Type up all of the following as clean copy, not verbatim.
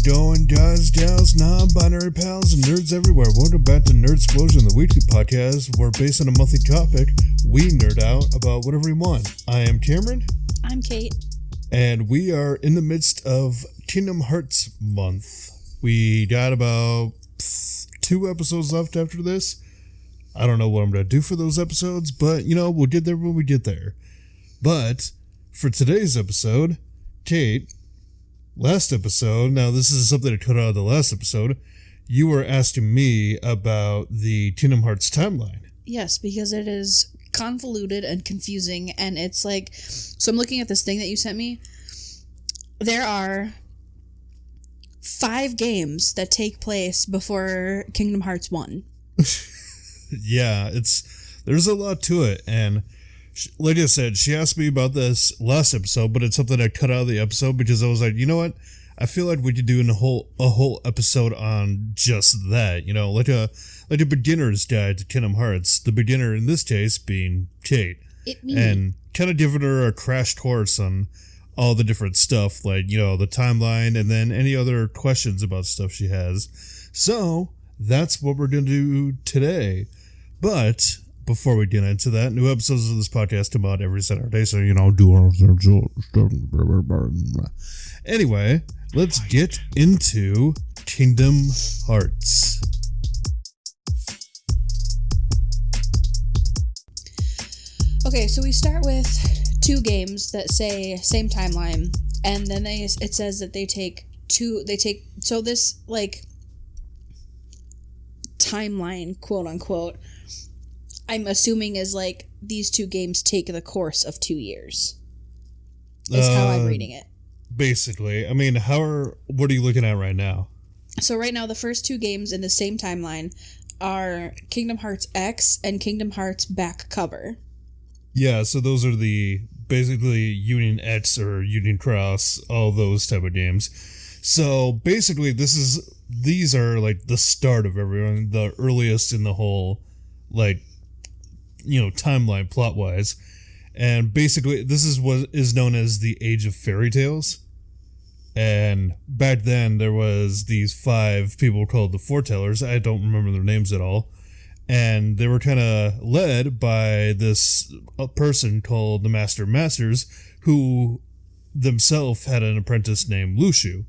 going, guys, gals, non-binary pals, and nerds everywhere? Welcome back to Nerd Explosion, the weekly podcast where, based on a monthly topic, we nerd out about whatever we want. I am Cameron. I'm Kate. And we are in the midst of Kingdom Hearts month. We got about 2 episodes left after this. I don't know what I'm going to do for those episodes, but, we'll get there when we get there. But for today's episode, Kate, last episode, now this is something I cut out of the last episode, you were asking me about the Kingdom Hearts timeline. Yes, because it is convoluted and confusing, and it's like, so I'm looking at this thing that you sent me. There are 5 games that take place before Kingdom Hearts 1. Yeah, there's a lot to it, and like I said, she asked me about this last episode, but it's something I cut out of the episode because I was like, you know what? I feel like we could do a whole episode on just that, like a beginner's guide to Kingdom Hearts. The beginner in this case being Kate, and kind of giving her a crash course on all the different stuff, like the timeline, and then any other questions about stuff she has. So that's what we're gonna do today. But before we get into that, new episodes of this podcast come out every Saturday, so, do our... Anyway, let's get into Kingdom Hearts. Okay, so we start with 2 games that say same timeline, and then it says that they take, so this, like, timeline, quote unquote, I'm assuming is like these 2 games take the course of 2 years. Is how I'm reading it. Basically. I mean, what are you looking at right now? So right now, the first 2 games in the same timeline are Kingdom Hearts X and Kingdom Hearts Back Cover. Yeah, so those are basically Union X or Union Cross, all those type of games. So basically, these are like the start of everyone, the earliest in the whole, like, timeline plot-wise. And basically, this is what is known as the Age of Fairy Tales. And back then, there was these 5 people called the Foretellers. I don't remember their names at all. And they were kind of led by this person called the Master Masters, who themselves had an apprentice named Luxu.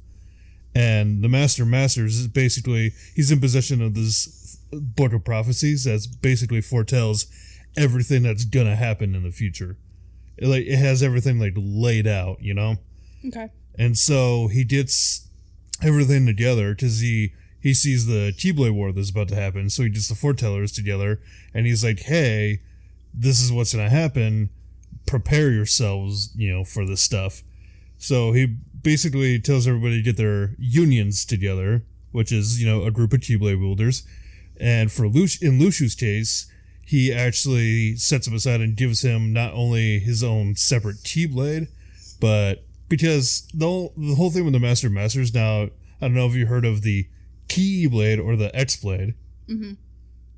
And the Master Masters is basically, he's in possession of this book of prophecies that basically foretells everything that's gonna happen in the future. It has everything like laid out, Okay. And so he gets everything together because he sees the Keyblade War that's about to happen. So he gets the foretellers together, and he's like, "Hey, this is what's gonna happen. Prepare yourselves, for this stuff." So he basically tells everybody to get their unions together, which is a group of Keyblade wielders. And in Luxu's case, he actually sets him aside and gives him not only his own separate Keyblade, but because the whole thing with the Master Masters, now, I don't know if you heard of the Keyblade or the X-Blade. Mm-hmm.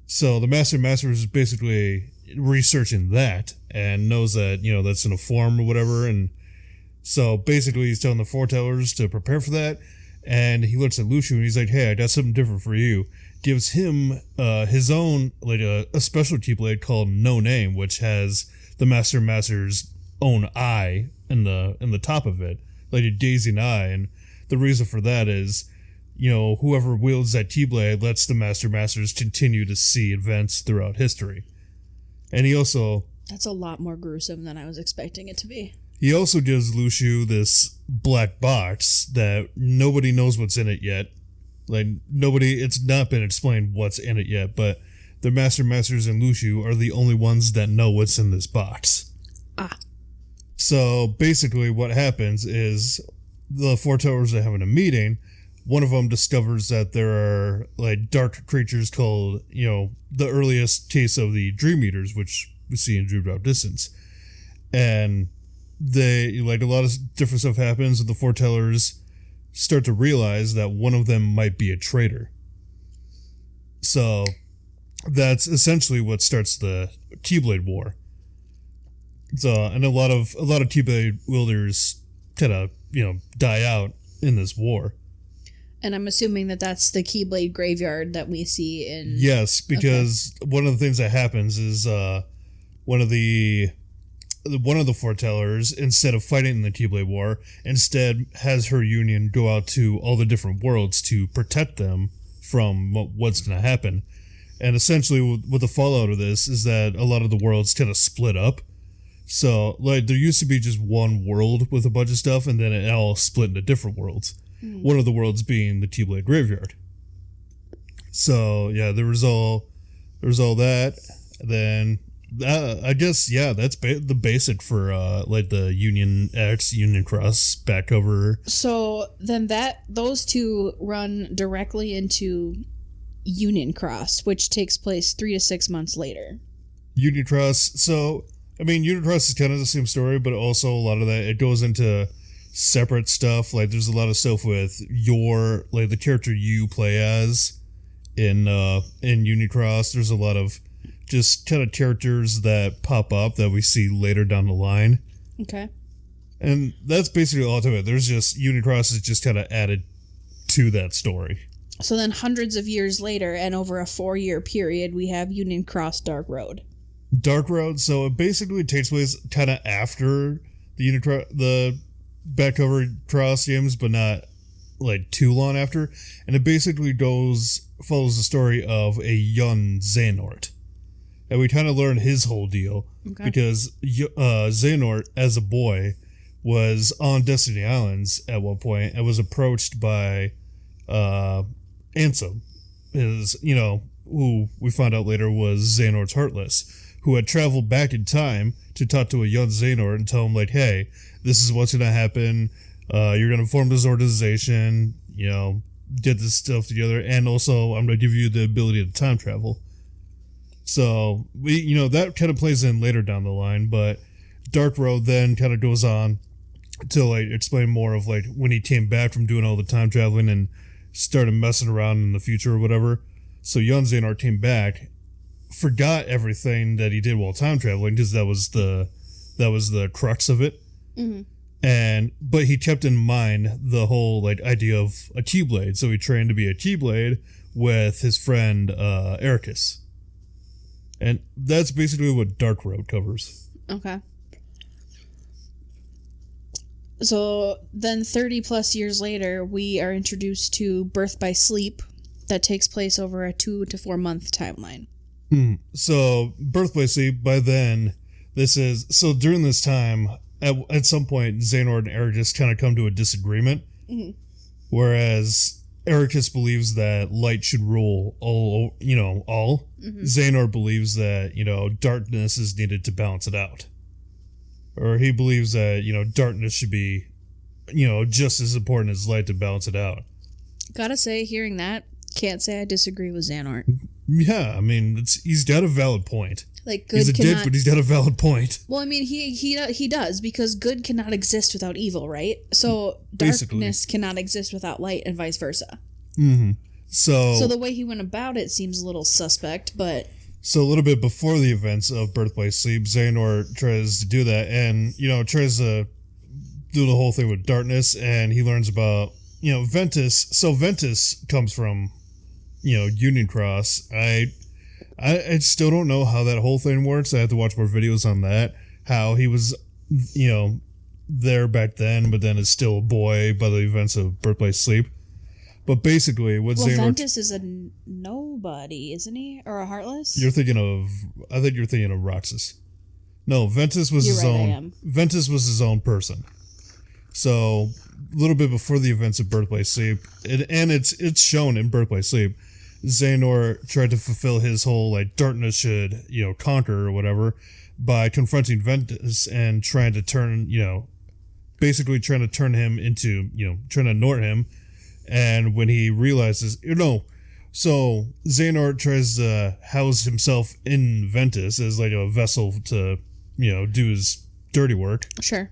So the Master Masters is basically researching that and knows that, that's in a form or whatever. And so basically he's telling the foretellers to prepare for that. And he looks at Luxu and he's like, "Hey, I got something different for you." Gives him his own, like a special Keyblade called No Name, which has the Master Master's own eye in the top of it, like a gazing eye. And the reason for that is, whoever wields that Keyblade lets the Master Masters continue to see events throughout history. And he also... That's a lot more gruesome than I was expecting it to be. He also gives Luxu this black box that nobody knows what's in it yet. Like, it's not been explained what's in it yet, but the Master Masters and Luxu are the only ones that know what's in this box. Ah. So, basically, what happens is the Foretellers are having a meeting. One of them discovers that there are, like, dark creatures called, the earliest case of the Dream Eaters, which we see in Dream Drop Distance. And a lot of different stuff happens, and the Foretellers start to realize that one of them might be a traitor. So that's essentially what starts the Keyblade War. So, and a lot of Keyblade wielders kind of, die out in this war. And I'm assuming that that's the Keyblade graveyard that we see in... Yes, because one of the things that happens is one of the foretellers, instead of fighting in the Keyblade War, instead has her union go out to all the different worlds to protect them from what's going to happen. And essentially, what the fallout of this is that a lot of the worlds kind of split up. So, like, there used to be just one world with a bunch of stuff, and then it all split into different worlds. One of the worlds being the Keyblade graveyard. So, yeah, there was all that. Then, I guess, yeah, that's the basic for, like, the Union X, Union Cross back cover. So, then those two run directly into Union Cross, which takes place 3 to 6 months later. Union Cross, so, I mean, Union Cross is kind of the same story, but also a lot of that, it goes into separate stuff. Like, there's a lot of stuff with the character you play as in Union Cross. There's a lot of just kind of characters that pop up that we see later down the line. Okay. And that's basically all to it. There's just, Union Cross is just kind of added to that story. So then hundreds of years later, and over a 4-year period, we have Union Cross Dark Road. Dark Road, so it basically takes place kind of after the back cover Cross games, but not like too long after. And it basically follows the story of a young Xehanort. And we kind of learn his whole deal. Okay. Because Xehanort, as a boy, was on Destiny Islands at one point and was approached by Ansem, who we found out later was Xehanort's Heartless, who had traveled back in time to talk to a young Xehanort and tell him, like, hey, this is what's going to happen. You're going to form this organization, get this stuff together, and also I'm going to give you the ability to time travel. So, that kind of plays in later down the line, but Dark Road then kind of goes on to, like, explain more of, like, when he came back from doing all the time traveling and started messing around in the future or whatever. So young Xehanort came back, forgot everything that he did while time traveling, because that was the crux of it. Mm-hmm. But he kept in mind the whole, like, idea of a Keyblade. So he trained to be a Keyblade with his friend Ericus. And that's basically what Dark Road covers. Okay. So then 30 plus years later, we are introduced to Birth by Sleep that takes place over a 2 to 4 month timeline. So Birth by Sleep, by then, during this time, at some point, Xehanort and Ericus kind of come to a disagreement. Mm-hmm. Whereas Ericus believes that light should rule all. Mm-hmm. Xehanort believes that, darkness is needed to balance it out. Or he believes that, darkness should be, just as important as light to balance it out. Gotta say, hearing that, can't say I disagree with Xehanort. Yeah, I mean, he's got a valid point. Like, good he's a dick, but he's got a valid point. Well, I mean, he does, because good cannot exist without evil, right? So darkness cannot exist without light, and vice versa. Mm-hmm. So the way he went about it seems a little suspect, but... So a little bit before the events of Birth by Sleep, Xehanort tries to do that, and, tries to do the whole thing with darkness, and he learns about, Ventus. So Ventus comes from, Union Cross. I still don't know how that whole thing works. I have to watch more videos on that. How he was, there back then, but then is still a boy by the events of Birth by Sleep. But basically, Ventus is a nobody, isn't he? Or a Heartless? I think you're thinking of Roxas. No, Ventus was Ventus was his own person. So, a little bit before the events of Birth by Sleep, and it's shown in Birth by Sleep, Xehanort tried to fulfill his whole, like, darkness should, conquer or whatever, by confronting Ventus and trying to turn, basically trying to turn him into, trying to ignore him. And when he realizes, so Xehanort tries to house himself in Ventus as, like, a vessel to, do his dirty work. Sure.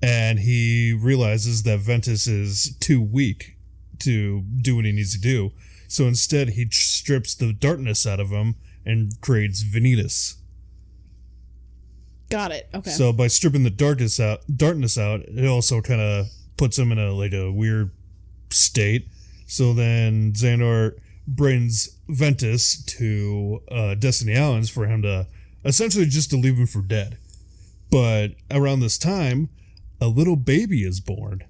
And he realizes that Ventus is too weak to do what he needs to do. So instead, he strips the darkness out of him and creates Vanitas. Got it. Okay. So by stripping the darkness out, it also kind of puts him in a weird state. So then Xehanort brings Ventus to Destiny Islands for him to essentially just to leave him for dead. But around this time, a little baby is born.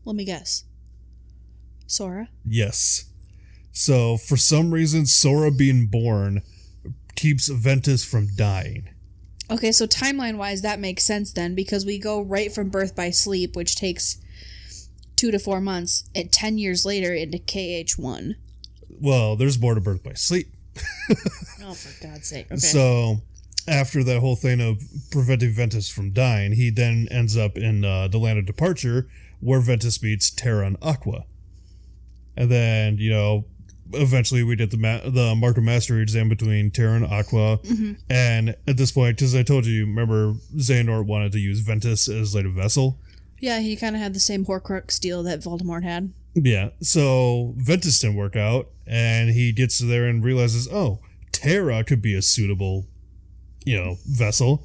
Let me guess. Sora? Yes. So for some reason, Sora being born keeps Ventus from dying. Okay, so timeline-wise, that makes sense then, because we go right from birth by sleep, which takes 2 to 4 months, and 10 years later into KH1. Well, there's more to birth by sleep. Oh, for God's sake. Okay. So after that whole thing of preventing Ventus from dying, he then ends up in the Land of Departure, where Ventus meets Terra and Aqua. And then, eventually we get the Mark of Mastery exam between Terra and Aqua. Mm-hmm. And at this point, because I told you, remember, Xehanort wanted to use Ventus as like a vessel? Yeah, he kind of had the same Horcrux deal that Voldemort had. Yeah, so Ventus didn't work out, and he gets there and realizes, oh, Terra could be a suitable, vessel.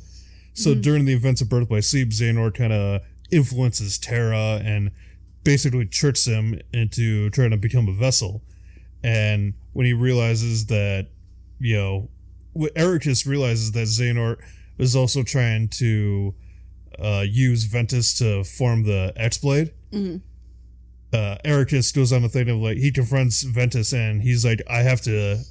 So during the events of Birth by Sleep, Xehanort kind of influences Terra and basically tricks him into trying to become a vessel. And when he realizes that, Ericus realizes that Xehanort is also trying to use Ventus to form the X-Blade. Mm-hmm. Ericus goes on a thing of like, he confronts Ventus and he's like, I have to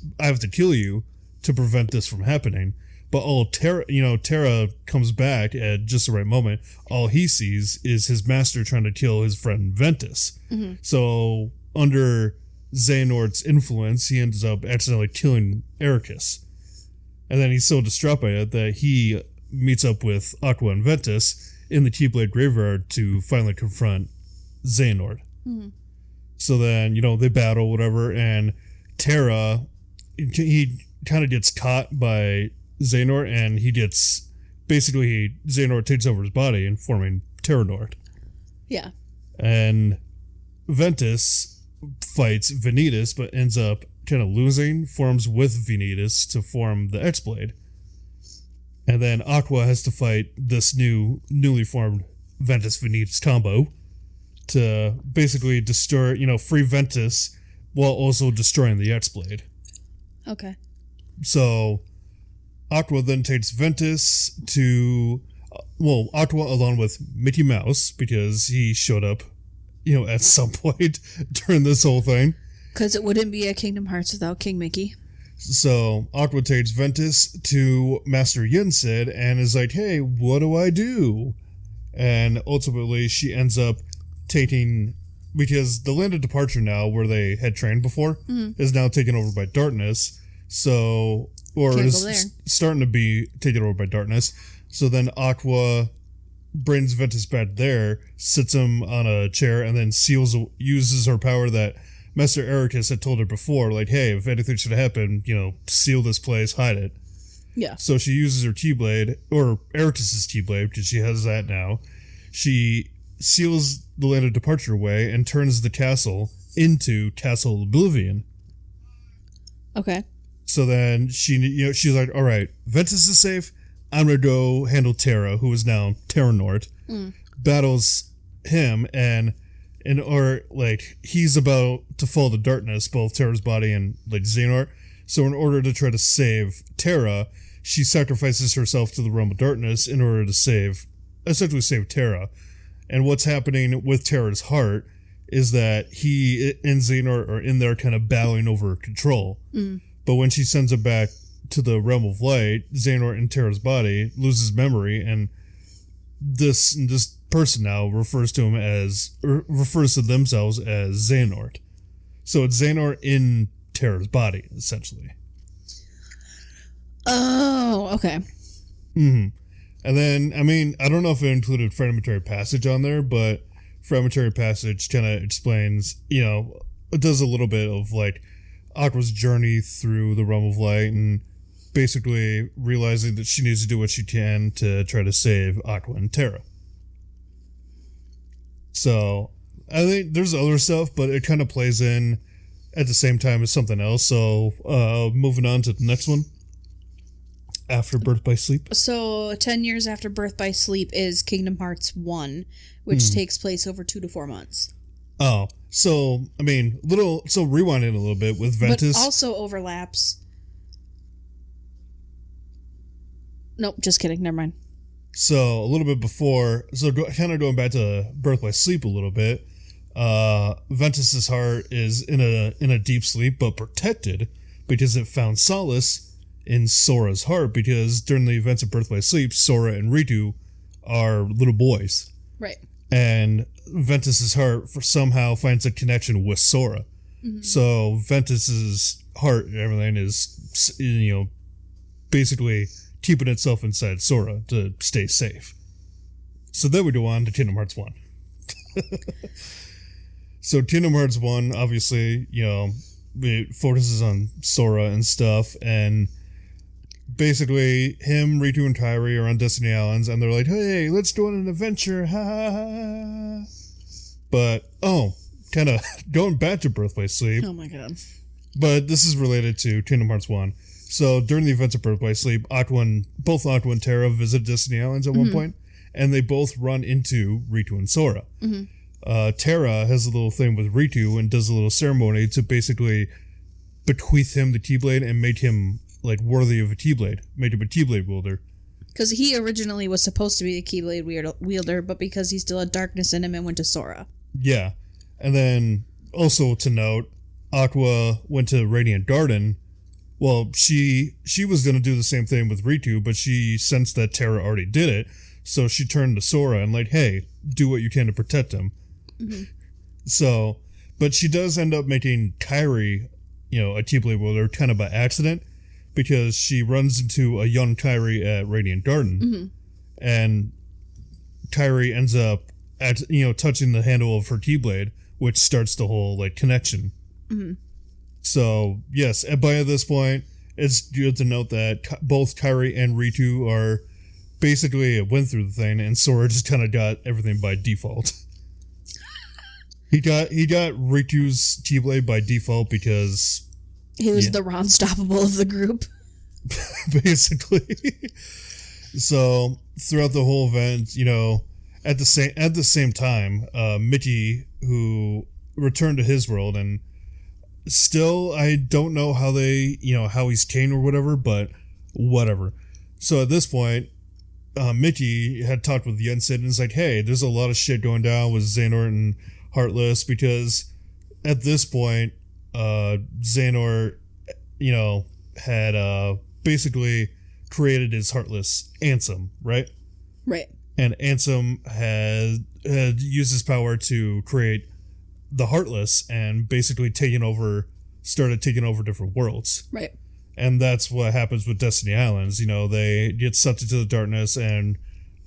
kill you to prevent this from happening. But Terra comes back at just the right moment. All he sees is his master trying to kill his friend Ventus. Mm-hmm. So under Xehanort's influence, he ends up accidentally killing Ericus. And then he's so distraught by it that he meets up with Aqua and Ventus in the Keyblade Graveyard to finally confront Xehanort. Mm-hmm. So then, they battle, whatever, and Terra, he kind of gets caught by Xehanort, and Xehanort takes over his body and forming Terranort. Yeah. And Ventus fights Vanitas, but ends up kind of losing, forms with Vanitas to form the X-Blade. And then Aqua has to fight this newly formed Ventus-Vanitas combo to basically destroy, free Ventus while also destroying the X-Blade. Okay. So Aqua then takes Ventus to, Aqua along with Mickey Mouse, because he showed up, at some point during this whole thing. Because it wouldn't be a Kingdom Hearts without King Mickey. So Aqua takes Ventus to Master Yensid and is like, hey, what do I do? And ultimately she ends up taking, because the Land of Departure now, where they had trained before, is now taken over by darkness. So, or is starting to be taken over by darkness. So then Aqua brings Ventus back there, sits him on a chair, and then uses her power that Master Ericus had told her before, like, hey, if anything should happen, seal this place, hide it. Yeah. So she uses her Keyblade, or Ericus's Keyblade, because she has that now. She seals the Land of Departure away and turns the castle into Castle Oblivion. Okay. So then she's like, all right, Ventus is safe. I'm going to go handle Terra, who is now Terranort. Battles him he's about to fall to darkness, both Terra's body and Xehanort. So in order to try to save Terra, she sacrifices herself to the realm of darkness in order to essentially save Terra. And what's happening with Terra's heart is that he and Xehanort are in there kind of battling over control. But when she sends it back to the realm of light, Xehanort in Terra's body loses memory, and this person now refers to themselves as Xehanort. So it's Xehanort in Terra's body, essentially. Oh, okay. Mm-hmm. And then, I don't know if it included Fragmentary Passage on there, but Fragmentary Passage kind of explains, it does a little bit of Aqua's journey through the realm of light and basically realizing that she needs to do what she can to try to save Aqua and Terra. So I think there's other stuff, but it kind of plays in at the same time as something else. So moving on to the next one. After Birth by Sleep. So 10 years after Birth by Sleep is Kingdom Hearts 1, which takes place over 2 to 4 months. Oh, so I mean, rewinding a little bit with Ventus. But also overlaps. Nope, just kidding. Never mind. So a little bit before, kind of going back to Birth by Sleep a little bit. Ventus's heart is in a deep sleep, but protected because it found solace in Sora's heart. Because during the events of Birth by Sleep, Sora and Ritu are little boys, Right. and Ventus's heart somehow finds a connection with Sora. Mm-hmm. So Ventus's heart and everything is, basically keeping itself inside Sora to stay safe. So then we go on to Kingdom Hearts 1. So Kingdom Hearts 1, obviously, it focuses on Sora and stuff, and basically him, Ritu, and Kairi are on Destiny Islands, and they're like, hey, let's go on an adventure, ha ha ha. But, kind of going back to Birth by Sleep. Oh my god. But this is related to Kingdom Hearts 1. So during the events of Birth by Sleep, both Aqua and Terra visit Destiny Islands at one point, and they both run into Ritu and Sora. Mm-hmm. Terra has a little thing with Ritu and does a little ceremony to basically bequeath him the Keyblade and make him worthy of a Keyblade, make him a Keyblade wielder. Because he originally was supposed to be a Keyblade wielder, but because he still had darkness in him, it went to Sora. Yeah, and then also to note, Aqua went to Radiant Garden. Well, she was going to do the same thing with Ritu, but she sensed that Terra already did it, so she turned to Sora and hey, do what you can to protect him. Mm-hmm. So, but she does end up making Kairi, a Keyblade wielder kind of by accident, because she runs into a young Kairi at Radiant Garden, and Kairi ends up touching the handle of her Keyblade, which starts the whole connection. Mm-hmm. So, yes, and by this point, it's good to note that both Kairi and Ritu are basically went through the thing, and Sora just kind of got everything by default. he got Ritu's Keyblade by default because he was the Ron Stoppable of the group. Basically. So, throughout the whole event, at the same time, Mickey, who returned to his world, and still, I don't know how how he's changed or whatever, but whatever. So at this point, Mickey had talked with Yensid and is like, hey, there's a lot of shit going down with Xehanort and Heartless, because at this point, Xehanort, had basically created his Heartless Ansem, right? Right. And Ansem had used his power to create the Heartless and basically started taking over different worlds. Right. And that's what happens with Destiny Islands. They get sucked into the darkness, and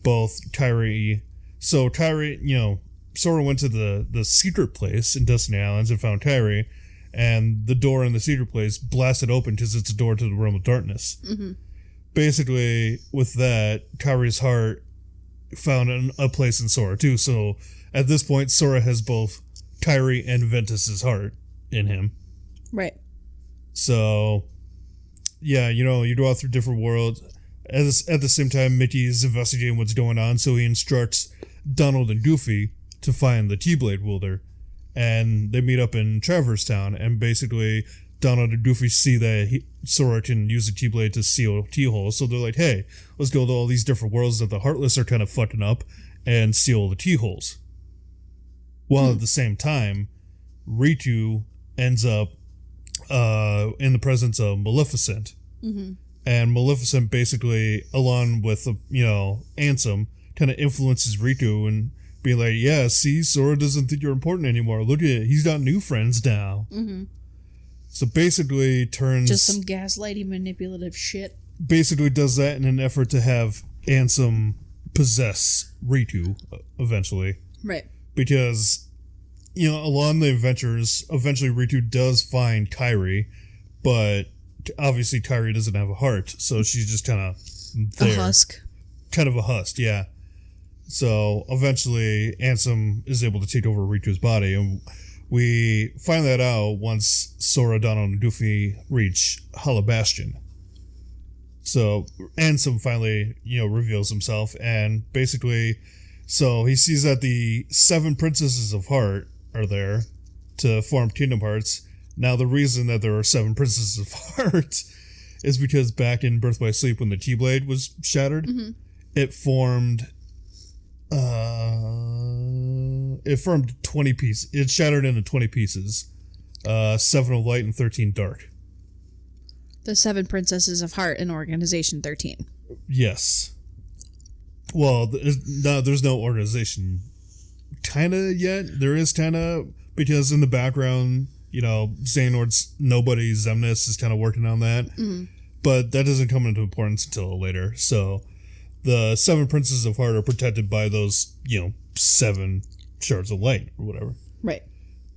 both Kairi... So Kairi, Sora went to the secret place in Destiny Islands and found Kairi, and the door in the secret place blasted open because it's a door to the realm of darkness. Mm-hmm. Basically, with that, Kairi's heart found a place in Sora too. So at this point, Sora has both Kairi and Ventus's heart in him. Right. So, yeah, you go out through different worlds. At the same time, Mickey is investigating what's going on, so he instructs Donald and Goofy to find the Keyblade wielder. And they meet up in Traverse Town, and basically Donald and Goofy see that Sora can use the Keyblade to seal keyholes, so they're like, hey, let's go to all these different worlds that the Heartless are kind of fucking up and seal the keyholes. While at the same time, Ritu ends up in the presence of Maleficent. Mm-hmm. And Maleficent basically, along with, Ansem, kind of influences Ritu and be like, yeah, see, Sora doesn't think you're important anymore. Look at it. He's got new friends now. Mm-hmm. So basically turns... Just some gaslighty manipulative shit. Basically does that in an effort to have Ansem possess Ritu eventually. Right. Because, along the adventures, eventually Ritu does find Kairi, but obviously Kairi doesn't have a heart, so she's just kind of there. A husk. Kind of a husk, yeah. So eventually Ansem is able to take over Ritu's body, and we find that out once Sora, Donald, and Goofy reach Hollow Bastion. So Ansem finally, reveals himself, and basically, so he sees that the 7 princesses of heart are there to form Kingdom Hearts. Now, the reason that there are 7 Princesses of Heart is because back in Birth by Sleep, when the T-Blade was shattered, it formed 20 pieces. It shattered into 20 pieces. 7 of light and 13 dark. The 7 Princesses of Heart in Organization 13. Yes. Well, there's no organization kinda yet. There is kinda, because in the background, Xehanort's nobody, Xemnas is kind of working on that. But that doesn't come into importance until later. So the 7 Princesses of Heart are protected by those, 7 shards of light or whatever. Right.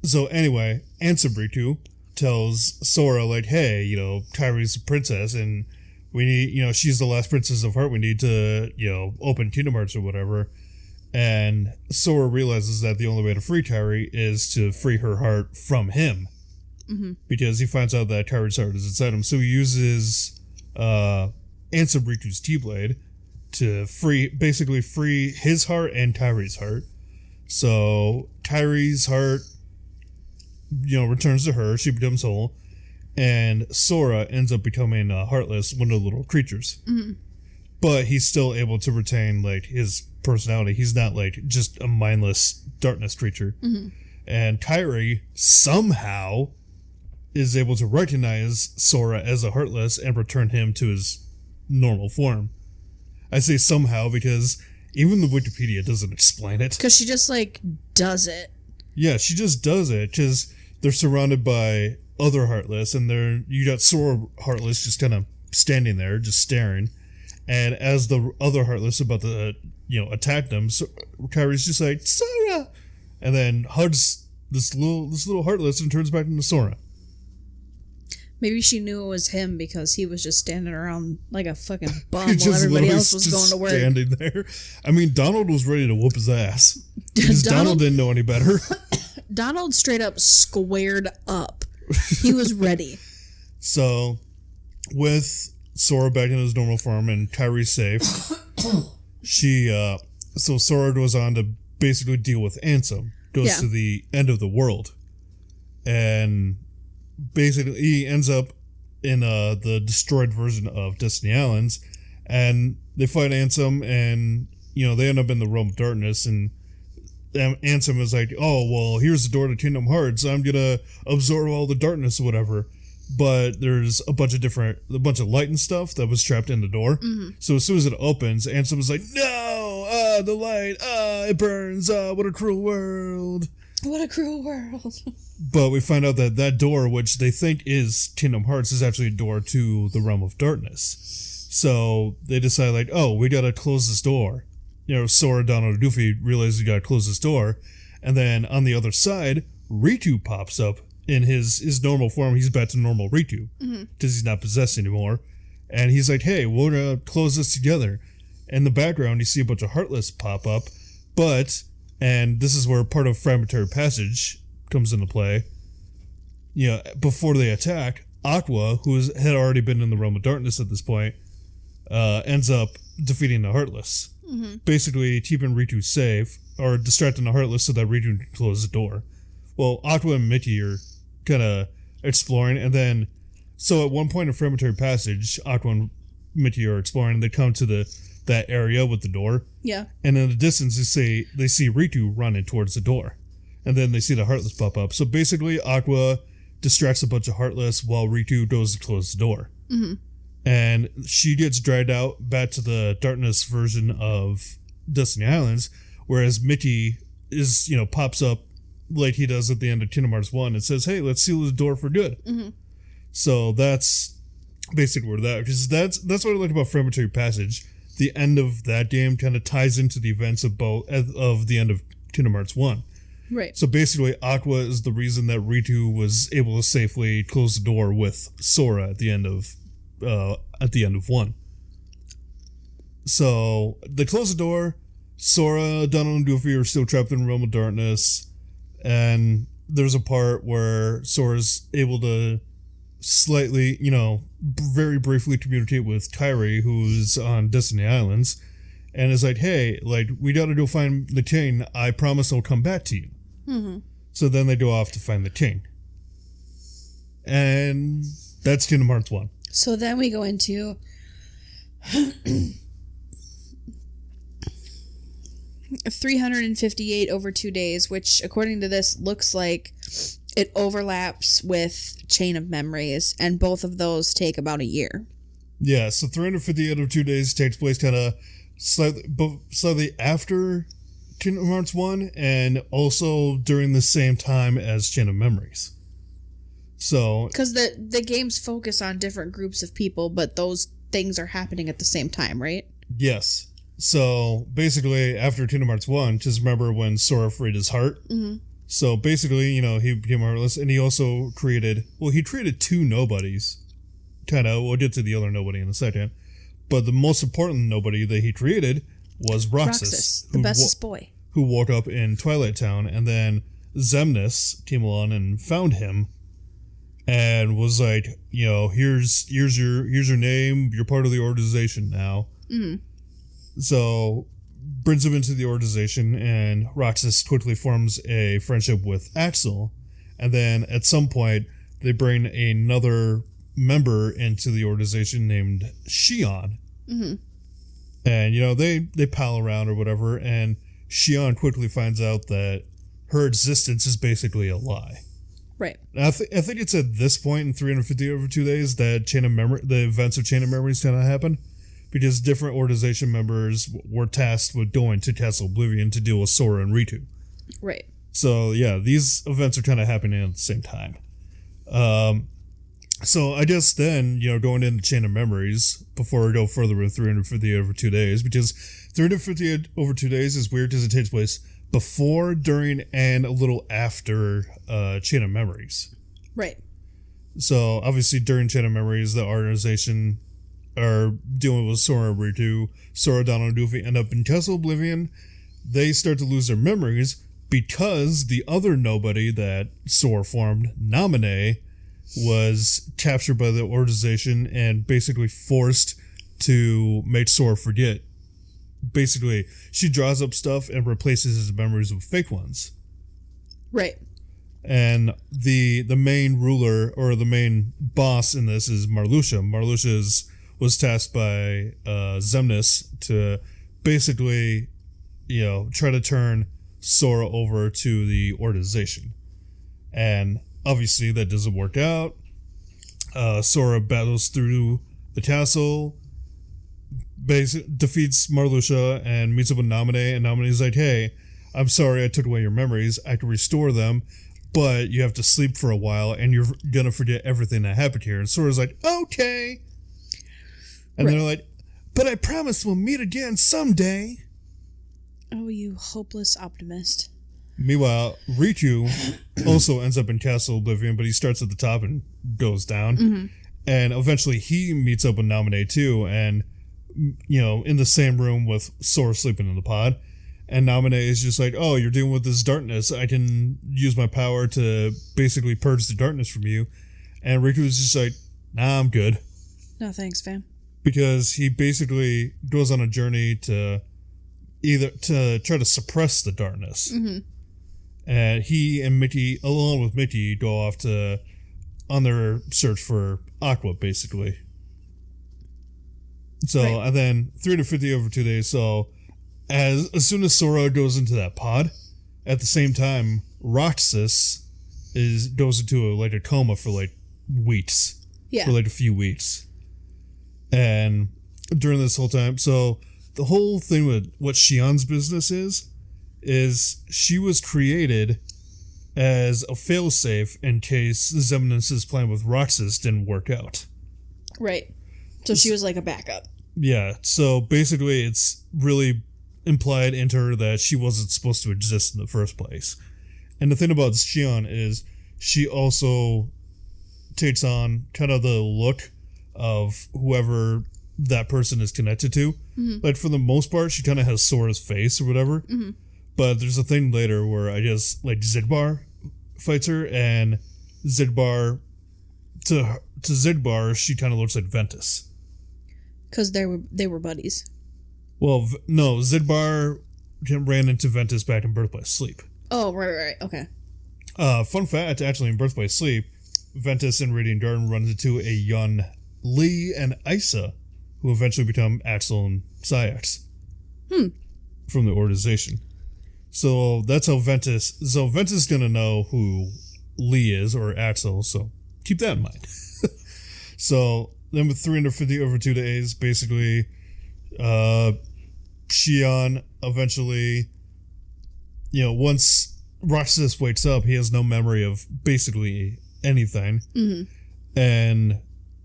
So anyway, Ansem Ritu tells Sora, like, hey, Kairi's a princess and we need, she's the last Princess of Heart. We need to, open Kingdom Hearts or whatever. And Sora realizes that the only way to free Kairi is to free her heart from him. Because he finds out that Kairi's heart is inside him. So he uses Ansem Ritu's T-Blade to basically free his heart and Kairi's heart. So Kairi's heart, returns to her. She becomes whole. And Sora ends up becoming Heartless, one of the little creatures. But he's still able to retain, like, his personality. He's not, like, just a mindless darkness creature. And Kairi somehow is able to recognize Sora as a Heartless and return him to his normal form. I say somehow because even the Wikipedia doesn't explain it. Because she just, like, does it. Yeah, she just does it, because they're surrounded by other Heartless, and you got Sora Heartless just kind of standing there, just staring. And as the other Heartless about to, attack them, Kairi's just like, Sora! And then hugs this little Heartless and turns back into Sora. Maybe she knew it was him because he was just standing around like a fucking bum while everybody else was going to work. Standing there. I mean, Donald was ready to whoop his ass. Because Donald didn't know any better. Donald straight up squared up. He was ready. So, with Sora back in his normal form and Kairi safe, so Sora goes on to basically deal with Ansem. Goes to the end of the world. And basically he ends up in the destroyed version of Destiny Islands, and they fight Ansem, and they end up in the realm of darkness, and Ansem is like, oh well, here's the door to Kingdom Hearts, I'm gonna absorb all the darkness or whatever. But there's a bunch of light and stuff that was trapped in the door. So as soon as it opens, Ansem is like, no, the light, it burns, what a cruel world. What a cruel world. But we find out that door, which they think is Kingdom Hearts, is actually a door to the realm of darkness. So they decide, like, oh, we gotta close this door. Sora, Donald, and Goofy realize we gotta close this door. And then on the other side, Ritu pops up in his normal form. He's back to normal Ritu. Because he's not possessed anymore. And he's like, hey, we're gonna close this together. In the background, you see a bunch of Heartless pop up. And this is where part of Fragmentary Passage comes into play. Before they attack, Aqua, who had already been in the realm of darkness at this point, ends up defeating the Heartless. Basically keeping Ritu safe, or distracting the Heartless so that Ritu can close the door. Well, Aqua and Mickey are kind of exploring, and then, so at one point in Fragmentary Passage, Aqua and Mickey are exploring, and they come to that area with the door. Yeah. And in the distance, they see Ritu running towards the door. And then they see the Heartless pop up. So basically, Aqua distracts a bunch of Heartless while Ritu goes to close the door. And she gets dragged out back to the darkness version of Destiny Islands, whereas Mickey pops up like he does at the end of Kingdom Hearts 1 and says, hey, let's seal the door for good. So that's basically where because that's what I like about Fragmentary Passage. The end of that game kind of ties into the events of the end of Kingdom Hearts 1. Right. So basically, Aqua is the reason that Ritu was able to safely close the door with Sora at the end of 1. So they close the door. Sora, Donald, and Goofy are still trapped in the realm of darkness, and there's a part where Sora's able to slightly, very briefly communicate with Kairi, who's on Destiny Islands, and is like, hey, like, we gotta go find the king. I promise I'll come back to you. So then they go off to find the king. And that's Kingdom Hearts 1. So then we go into 358 over 2 days, which according to this looks like it overlaps with Chain of Memories, and both of those take about a year. Yeah, so 358 over 2 days takes place kind of slightly after Kingdom Hearts 1 and also during the same time as Chain of Memories. So, because the games focus on different groups of people, but those things are happening at the same time, right? Yes. So basically, after Kingdom Hearts 1, just remember when Sora freed his heart. Mm-hmm. So basically, he became heartless, and he also created two nobodies. Kind of, we'll get to the other nobody in a second. But the most important nobody that he created was Roxas, the bestest boy. Who woke up in Twilight Town, and then Xemnas came along and found him. And was like, here's your name. You're part of the organization now. Mm-hmm. So brings him into the organization, and Roxas quickly forms a friendship with Axel. And then at some point, they bring another member into the organization named Xion. Mm-hmm. And they pal around or whatever. And Xion quickly finds out that her existence is basically a lie. Right. I think it's at this point in 350 over 2 days that the events of Chain of Memories kind of happen, because different organization members were tasked with going to Castle Oblivion to deal with Sora and Riku. Right. So yeah, these events are kind of happening at the same time. So I guess then, going into Chain of Memories, before we go further with 350 over 2 days, because 350 over 2 days is weird because it takes place before, during, and a little after Chain of Memories. Right. So, obviously, during Chain of Memories, the organization are dealing with Sora and Riku. Sora, Donald, and Goofy end up in Castle Oblivion. They start to lose their memories because the other nobody that Sora formed, Naminé, was captured by the organization and basically forced to make Sora forget. Basically, she draws up stuff and replaces his memories with fake ones. Right. And the main ruler, or the main boss in this, is Marluxia. Marluxia was tasked by Xemnas to basically, try to turn Sora over to the organization. And obviously that doesn't work out. Sora battles through the castle, defeats Marluxia, and meets up with Naminé, and Naminé's like, hey, I'm sorry I took away your memories. I can restore them, but you have to sleep for a while, and you're gonna forget everything that happened here. And Sora's like, okay. And they're like, but I promise we'll meet again someday. Oh, you hopeless optimist. Meanwhile, Riku also ends up in Castle Oblivion, but he starts at the top and goes down. Mm-hmm. And eventually he meets up with Naminé too, and in the same room with Sora sleeping in the pod. And Naminé is just like, oh, you're dealing with this darkness. I can use my power to basically purge the darkness from you. And Riku is just like, nah, I'm good. No thanks, fam. Because he basically goes on a journey to try to suppress the darkness. Mm-hmm. And he and Mickey, along with Mickey, go off on their search for Aqua, basically. So, right. And then 350 over 2 days. So, as soon as Sora goes into that pod, at the same time, Roxas goes into a coma for weeks. Yeah. For a few weeks. And during this whole time, so the whole thing with what Xion's business is she was created as a failsafe in case Xemnas' plan with Roxas didn't work out. Right. So she was like a backup. Yeah, so basically it's really implied into her that she wasn't supposed to exist in the first place. And the thing about Xion is she also takes on kind of the look of whoever that person is connected to. Mm-hmm. For the most part, she kind of has Sora's face or whatever. Mm-hmm. But there's a thing later where I guess Xigbar fights her, and Xigbar to Xigbar she kind of looks like Ventus. Because they were buddies. Well, no, Xigbar ran into Ventus back in Birth by Sleep. Oh, right, okay. Fun fact, actually, in Birth by Sleep, Ventus and Radiant Garden runs into a young Lee and Isa, who eventually become Axel and Psyx from the organization. So that's how Ventus. So Ventus is gonna know who Lee is or Axel. So keep that in mind. So then with 350 over 2 days, basically, Shion eventually, once Roxas wakes up, he has no memory of basically anything. And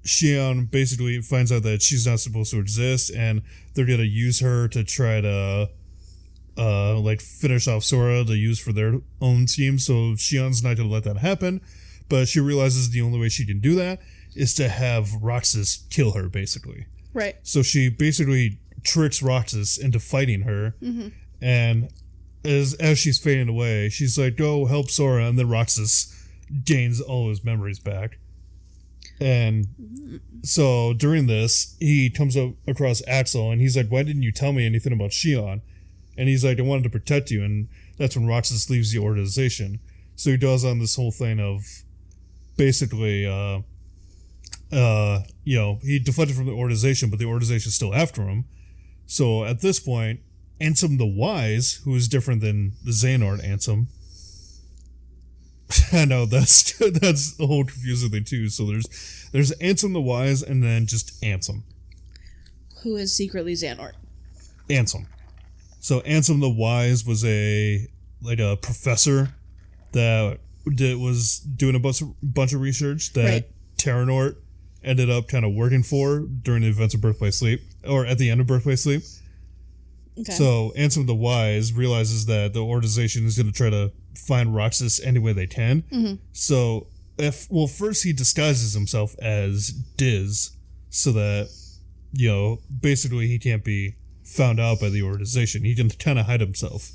Shion basically finds out that she's not supposed to exist, and they're gonna use her to try to finish off Sora to use for their own team. So Shion's not gonna let that happen, but she realizes the only way she can do that is to have Roxas kill her, basically. Right. So she basically tricks Roxas into fighting her, and as she's fading away, she's like, "Go help Sora," and then Roxas gains all his memories back. And so during this, he comes up across Axel, and he's like, "Why didn't you tell me anything about Shion?" And he's like, "I wanted to protect you," and that's when Roxas leaves the organization. So he goes on this whole thing of basically, he deflected from the organization, but the organization's still after him. So at this point, Ansem the Wise, who is different than the Xehanort Ansem. I know that's a whole confusing thing too. So there's Ansem the Wise, and then just Ansem, who is secretly Xehanort. Ansem. So Ansem the Wise was a professor that was doing a bunch of research that Terranort ended up kind of working for during the events of Birth by Sleep, or at the end of Birth by Sleep. Okay. So Ansem the Wise realizes that the organization is going to try to find Roxas any way they can. So first he disguises himself as Diz so that, basically he can't be found out by the organization. He can kind of hide himself.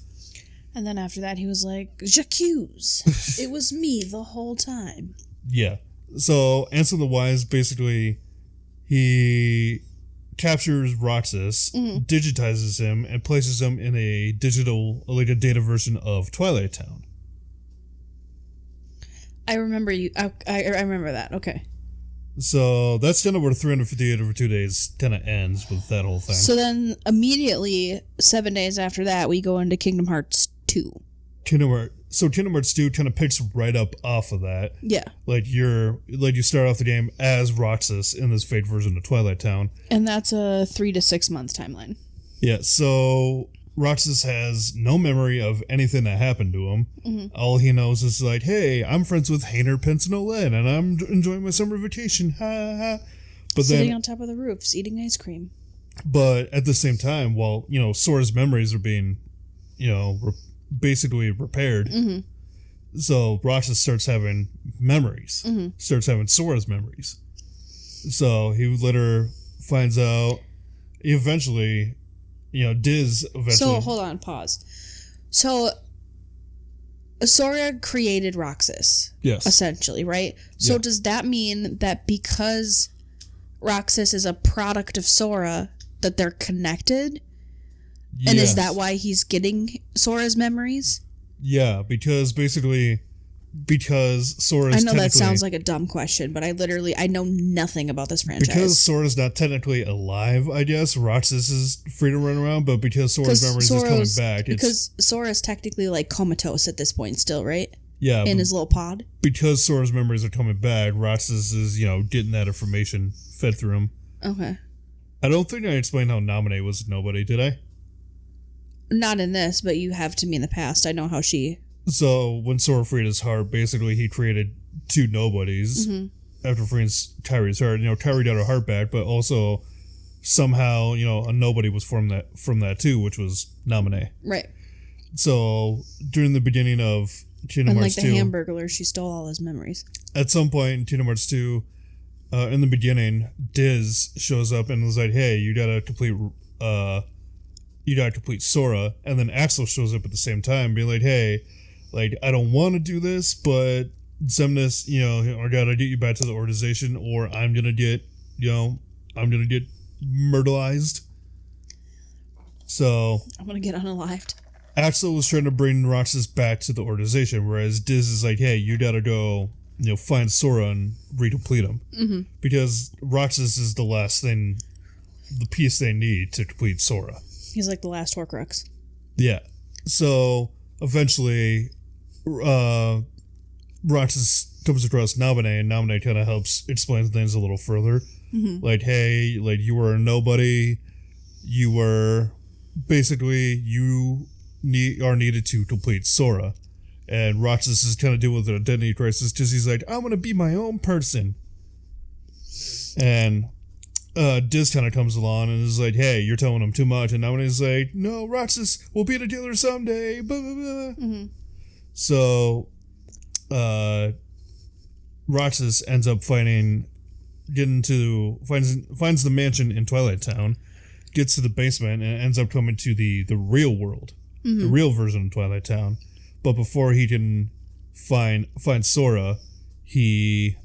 And then after that he was like, "J'accuse. It was me the whole time." Yeah. So Ansem the Wise, basically, he captures Roxas, digitizes him, and places him in a data version of Twilight Town. I remember I remember that. Okay. So that's kind of where 358 over 2 days kind of ends with that whole thing. So then immediately 7 days after that, we go into Kingdom Hearts 2. Kingdom Hearts 2 kind of picks right up off of that. Yeah. You start off the game as Roxas in this fake version of Twilight Town. And that's a 3 to 6 month timeline. Yeah, so Roxas has no memory of anything that happened to him. All he knows is like, "Hey, I'm friends with Hayner, Pence, and Olen, and I'm enjoying my summer vacation. Ha ha." But sitting on top of the roofs, eating ice cream. But at the same time, while, Sora's memories are being, basically repaired. So Roxas starts having memories, starts having Sora's memories. So he later finds out, Diz eventually. So hold on, pause. So Sora created Roxas. Yes. Essentially, right? So does that mean that because Roxas is a product of Sora, that they're connected? And is that why he's getting Sora's memories? Yeah, because Sora's, I know that sounds like a dumb question, but I know nothing about this franchise. Because Sora's not technically alive, I guess, Roxas is free to run around, but because Sora's memories is coming back... Because Sora's technically, comatose at this point still, right? Yeah. In his little pod? Because Sora's memories are coming back, Roxas is, getting that information fed through him. Okay. I don't think I explained how Naminé was nobody, did I? Not in this, but you have to me in the past. I know how she... So, when Sora freed his heart, basically he created two nobodies after freeing Kyrie's heart. Kyrie got her heart back, but also somehow, a nobody was from that too, which was Naminé. Right. So, during the beginning of Kingdom Hearts 2... the Hamburglar, she stole all his memories. At some point in Kingdom Hearts 2, in the beginning, Diz shows up and was like, "Hey, you gotta complete Sora," and then Axel shows up at the same time, being like, "Hey, I don't want to do this, but Xemnas, I gotta get you back to the organization, or I'm gonna get murderized." So I'm gonna get unalived. Axel was trying to bring Roxas back to the organization, whereas Diz is like, hey, you gotta go, find Sora and recomplete him. Mm-hmm. Because Roxas is the last thing, the piece they need to complete Sora. He's like the last Horcrux. Yeah. So, eventually, Roxas comes across Naminé, and Naminé kind of helps explain things a little further. Mm-hmm. Like, hey, like, you were a nobody. You were... Basically, you are needed to complete Sora. And Roxas is kind of dealing with an identity crisis because he's like, I want to be my own person. And Diz kind of comes along and is like, hey, you're telling him too much. And Naminé's like, no, Roxas, we'll be together someday. Blah, blah, blah. Mm-hmm. So, Roxas ends up finds the mansion in Twilight Town, gets to the basement, and ends up coming to the real world, the real version of Twilight Town. But before he can find Sora, he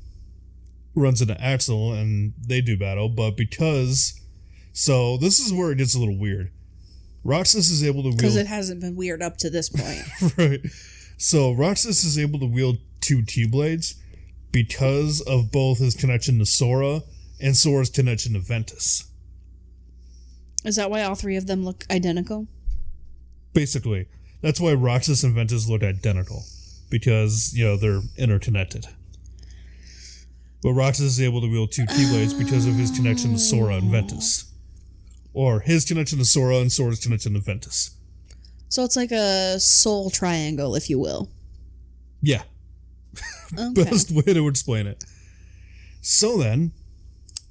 runs into Axel, and they do battle. But so this is where it gets a little weird. Roxas is able to wield... Because it hasn't been weird up to this point. Right. So Roxas is able to wield 2 T-Blades because of both his connection to Sora and Sora's connection to Ventus. Is that why all 3 of them look identical? Basically. That's why Roxas and Ventus look identical. Because, they're interconnected. But Roxas is able to wield 2 T-Blades because of his connection to Sora and Ventus. Or his connection to Sora and Sora's connection to Ventus. So it's like a soul triangle, if you will. Yeah. Okay. Best way to explain it. So then,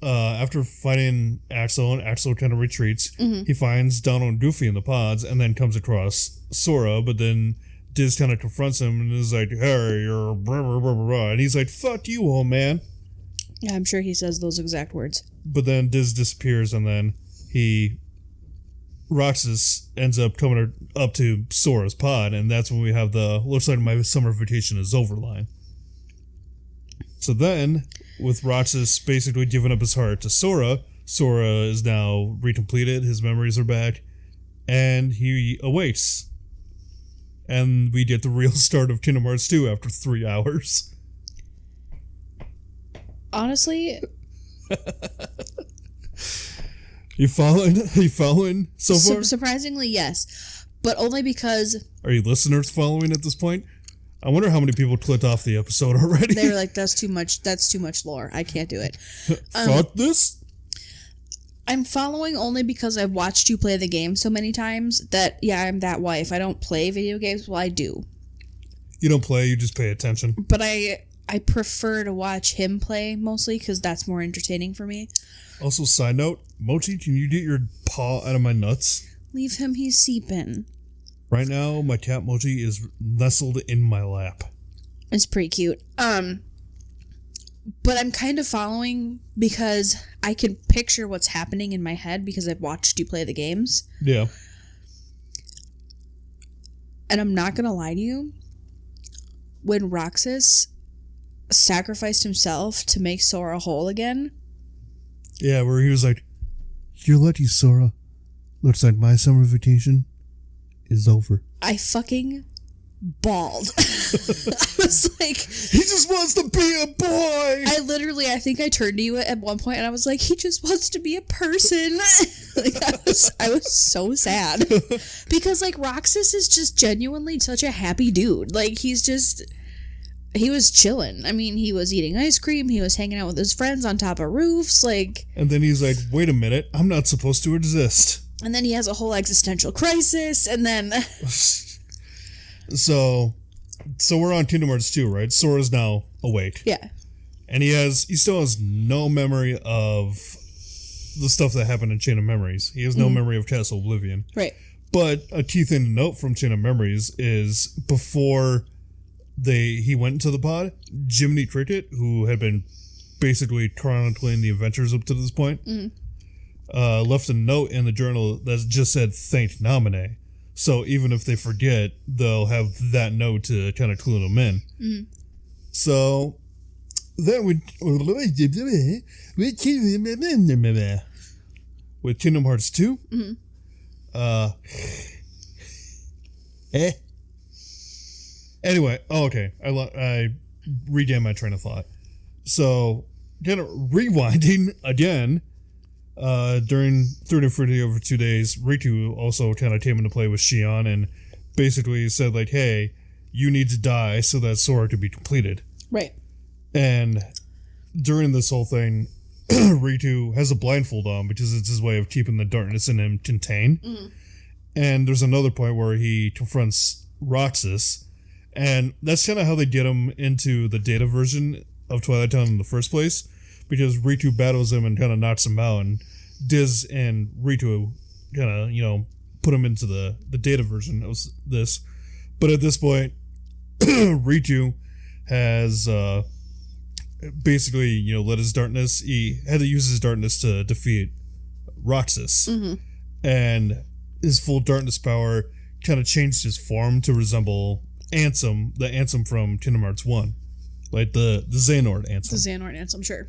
after fighting Axel, and Axel kind of retreats, he finds Donald and Goofy in the pods, and then comes across Sora, but then Diz kind of confronts him and is like, hey, you're blah, blah, blah, blah, and he's like, fuck you, old man. Yeah, I'm sure he says those exact words. But then Diz disappears, and then Roxas ends up coming up to Sora's pod, and that's when we have the looks like my summer vacation is over line. So then, with Roxas basically giving up his heart to Sora, Sora is now recompleted, his memories are back, and he awakes. And we get the real start of Kingdom Hearts 2 after 3 hours. Honestly... You following so far? Surprisingly, yes. But only because... Are you listeners following at this point? I wonder how many people clicked off the episode already. They were like, that's too much lore. I can't do it. Fuck this? I'm following only because I've watched you play the game so many times that, yeah, I'm that wife. I don't play video games. Well, I do. You don't play, you just pay attention. But I prefer to watch him play mostly because that's more entertaining for me. Also, side note, Mochi, can you get your paw out of my nuts? Leave him, he's seeping. Right now, my cat Mochi is nestled in my lap. It's pretty cute. But I'm kind of following because I can picture what's happening in my head because I've watched you play the games. Yeah. And I'm not gonna lie to you. When Roxas sacrificed himself to make Sora whole again... Yeah, where he was like, you're lucky, Sora. Looks like my summer vacation is over. I fucking bawled. I was like... He just wants to be a boy! I think I turned to you at one point and I was like, he just wants to be a person. I was so sad. Because, Roxas is just genuinely such a happy dude. He was chilling. I mean, he was eating ice cream. He was hanging out with his friends on top of roofs. And then he's like, wait a minute. I'm not supposed to exist. And then he has a whole existential crisis. And then... So we're on Kingdom Hearts 2, right? Sora's now awake. Yeah. And he still has no memory of the stuff that happened in Chain of Memories. He has no memory of Castle Oblivion. Right. But a key thing to note from Chain of Memories is before... he went into the pod, Jiminy Cricket, who had been basically chronicling the adventures up to this point, left a note in the journal that just said, thank Naminé. So even if they forget, they'll have that note to kind of clue them in. Mm-hmm. So then with Kingdom Hearts 2, Anyway, okay. I redid my train of thought. So, kind of rewinding again, during 30 Fruity over 2 days, Ritu also kind of came into play with Shion and basically said, like, hey, you need to die so that Sora could be completed. Right. And during this whole thing, Ritu has a blindfold on because it's his way of keeping the darkness in him contained. Mm-hmm. And there's another point where he confronts Roxas, and that's kind of how they get him into the data version of Twilight Town in the first place, because Ritu battles him and kind of knocks him out, and Diz and Ritu kind of, put him into the data version of this. But at this point, Ritu has basically, let his darkness, he had to use his darkness to defeat Roxas. Mm-hmm. And his full darkness power kind of changed his form to resemble Ansem, the Ansem from Kingdom Hearts 1. Like the Xehanort Ansem. The Xehanort Ansem, sure.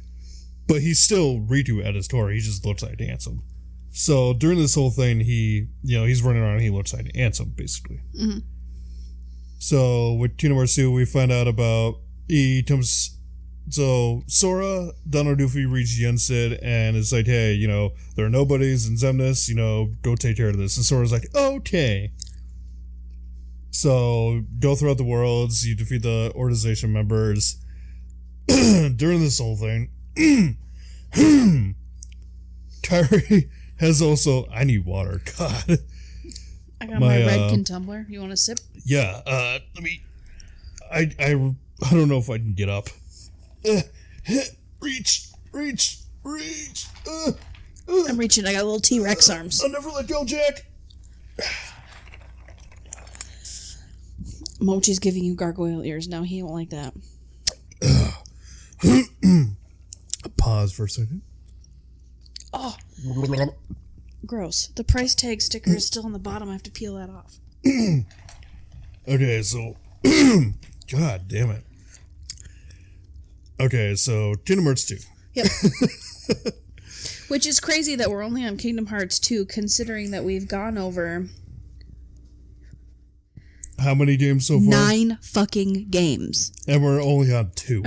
But he's still Ritu at his core. He just looks like Ansem. So during this whole thing, he's running around and he looks like Ansem, basically. Mm-hmm. So with Kingdom Hearts 2, we find out about so Sora, Donald Doofy reached Yensid and it's like, hey, there are nobodies in Xemnas, go take care of this. And Sora's like, okay. So go throughout the worlds, you defeat the organization members. During this whole thing, Kairi has also, I need water, God. I got my Redkin tumbler. You want a sip? Yeah, let me, I don't know if I can get up. Reach. I'm reaching. I got little T-Rex arms. I'll never let go, Jack. Mochi's giving you gargoyle ears now. He won't like that. Pause for a second. Oh, gross. The price tag sticker is still on the bottom. I have to peel that off. Okay, so God damn it. Okay, so Kingdom Hearts 2. Yep. Which is crazy that we're only on Kingdom Hearts 2, considering that we've gone over... How many games so far? 9 fucking games. And we're only on 2.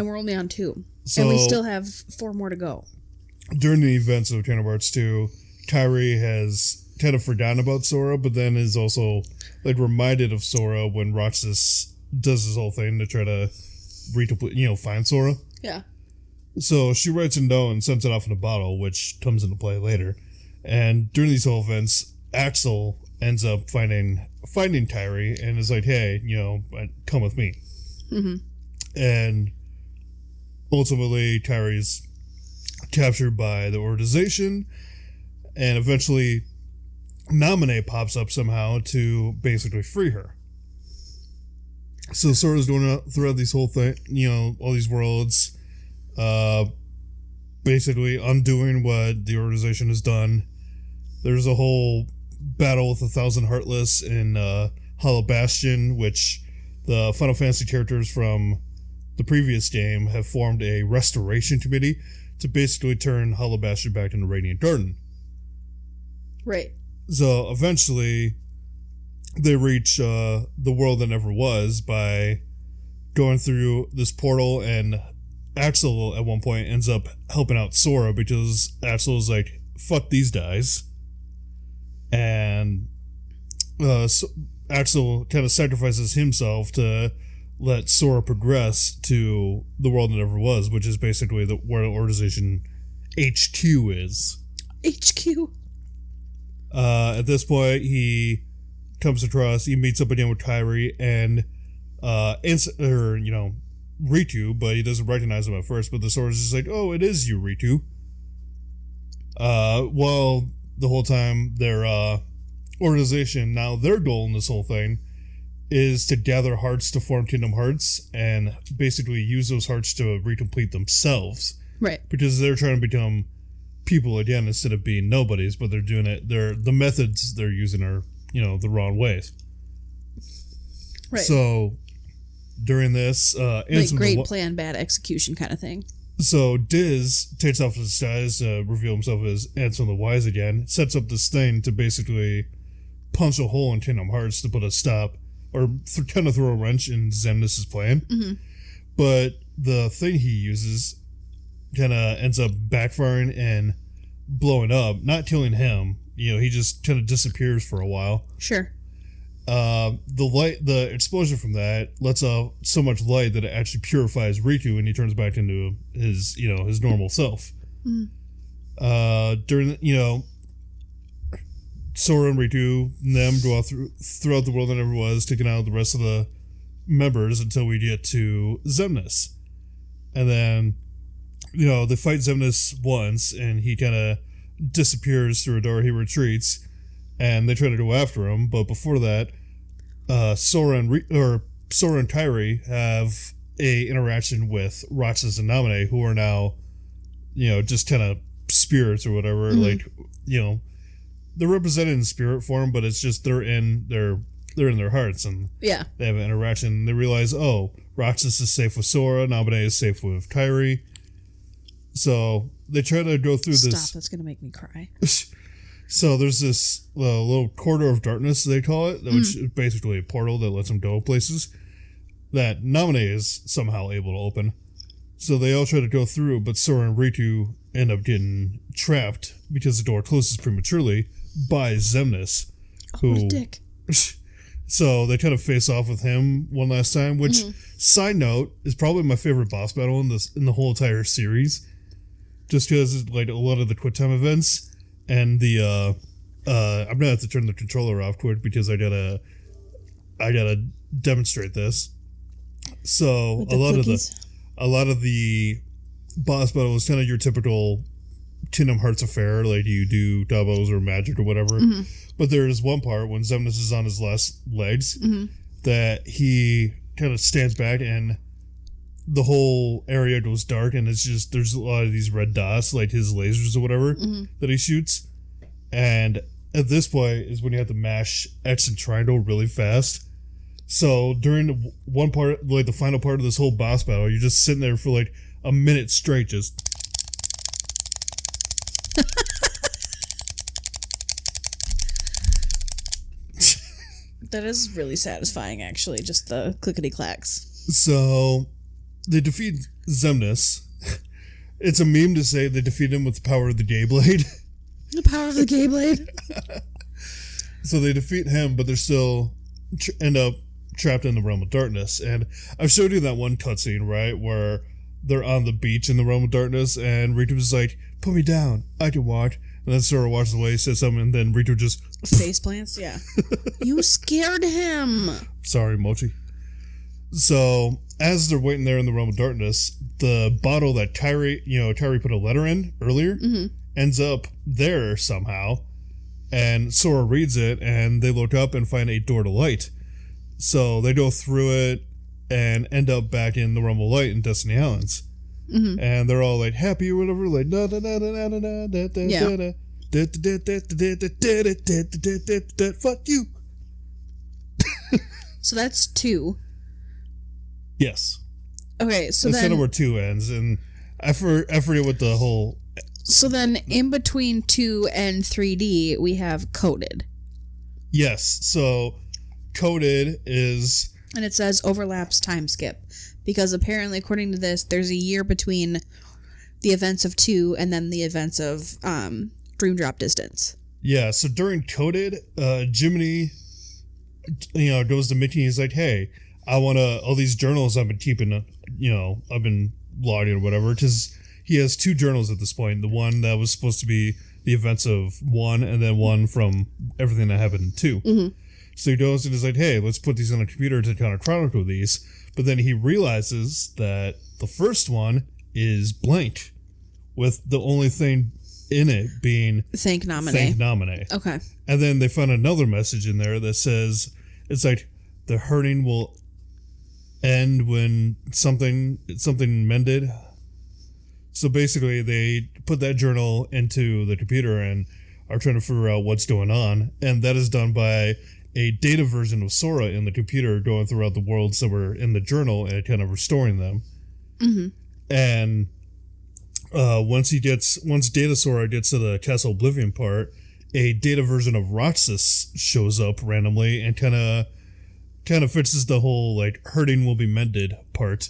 So, and we still have 4 more to go. During the events of Kingdom Hearts 2, Kairi has kind of forgotten about Sora, but then is also reminded of Sora when Roxas does this whole thing to try to find Sora. Yeah. So she writes a note and sends it off in a bottle, which comes into play later. And during these whole events, Axel ends up finding Kairi and is like, hey, come with me. Mm-hmm. And ultimately, Kairi's captured by the organization, and eventually Naminé pops up somehow to basically free her. So Sora's going throughout these whole thing, all these worlds, basically undoing what the organization has done. There's a whole battle with 1,000 Heartless in Hollow Bastion, which the Final Fantasy characters from the previous game have formed a restoration committee to basically turn Hollow Bastion back into Radiant Garden. Right. So eventually they reach the world that never was by going through this portal, and Axel at one point ends up helping out Sora because Axel is like, fuck these guys. And so Axel kind of sacrifices himself to let Sora progress to the world that never was, which is basically where the organization HQ is. HQ. At this point, he meets up again with Kairi and Ritu, but he doesn't recognize him at first. But the Sora's just like, "Oh, it is you, Ritu." Well, the whole time their organization, now their goal in this whole thing is to gather hearts to form Kingdom Hearts and basically use those hearts to recomplete themselves. Right. Because they're trying to become people again instead of being nobodies, but they're doing it. The methods they're using are, the wrong ways. Right. So during this, great plan, bad execution kind of thing. So Diz takes off his disguise to reveal himself as Ansem the Wise again, sets up this thing to basically punch a hole in Kingdom Hearts to put a stop or kind of throw a wrench in Xemnas' plan. Mm-hmm. But the thing he uses kind of ends up backfiring and blowing up, not killing him. He just kind of disappears for a while. Sure. The explosion from that lets out so much light that it actually purifies Riku, and he turns back into his normal self. Mm. During Sora and Riku and them go out throughout the world that never was, taking out the rest of the members until we get to Xemnas, and then they fight Xemnas once, and he kind of disappears through a door. He retreats, and they try to go after him. But before that, Sora and Kairi have a interaction with Roxas and Naminé, who are now, just kind of spirits or whatever. Mm-hmm. Like, they're represented in spirit form, but it's just they're in their hearts, and they have an interaction. They realize, oh, Roxas is safe with Sora, Naminé is safe with Kairi. So they try to go through this. Stop! That's gonna make me cry. So there's this little corridor of darkness, they call it, which is basically a portal that lets them go places that Naminé is somehow able to open. So they all try to go through, but Sora and Riku end up getting trapped because the door closes prematurely by Xemnas. What a dick. So they kind of face off with him one last time, which, side note, is probably my favorite boss battle in the whole entire series. Just because, like, a lot of the quick time events and the I'm gonna have to turn the controller off quick because I gotta demonstrate this. So a lot of the boss battle is kind of your typical Kingdom Hearts affair, like you do doubles or magic or whatever. Mm-hmm. But there is one part when Xemnas is on his last legs that he kind of stands back and the whole area goes dark, and it's just there's a lot of these red dots, like his lasers or whatever that he shoots. And at this point is when you have to mash X and triangle really fast. So during the one part, like the final part of this whole boss battle, you're just sitting there for like a minute straight, just. That is really satisfying, actually, just the clickety clacks. So they defeat Xemnas. It's a meme to say they defeat him with the power of the gay blade. The power of the gay blade. So they defeat him, but they're still end up trapped in the realm of darkness. And I've showed you that one cutscene, right, where they're on the beach in the realm of darkness, and Ritu's like, "Put me down, I can walk." And then Sora walks away, says something, and then Ritu just face plants. Yeah, you scared him. Sorry, Mochi. So as they're waiting there in the realm of darkness, the bottle that Kairi put a letter in earlier ends up there somehow, and Sora reads it, and they look up and find a door to light. So they go through it and end up back in the realm of light in Destiny Islands. Mm-hmm. And they're all like happy or whatever, like da da da da da da da da da. Fuck you. So that's 2. Yes. Okay, so that's kind of where 2 ends, and I forget what the whole. So then, in between 2 and 3D, we have Coded. Yes. So Coded is. And it says overlaps time skip. Because apparently, according to this, there's a year between the events of 2 and then the events of Dream Drop Distance. Yeah, so during Coded, Jiminy, goes to Mickey and he's like, "Hey, I want all these journals I've been keeping, I've been logging or whatever," because he has 2 journals at this point. The one that was supposed to be the events of 1, and then one from everything that happened in 2. Mm-hmm. So he goes and is like, "Hey, let's put these on a computer to kind of chronicle these." But then he realizes that the first one is blank, with the only thing in it being Thank Naminé. Okay. And then they found another message in there that says, it's like, the hurting will end when something mended. So basically they put that journal into the computer and are trying to figure out what's going on. And that is done by a data version of Sora in the computer going throughout the worlds that were in the journal and kind of restoring them. Mm-hmm. And once Data Sora gets to the Castle Oblivion part, a data version of Roxas shows up randomly and kind kind of fixes the whole, like, hurting will be mended part.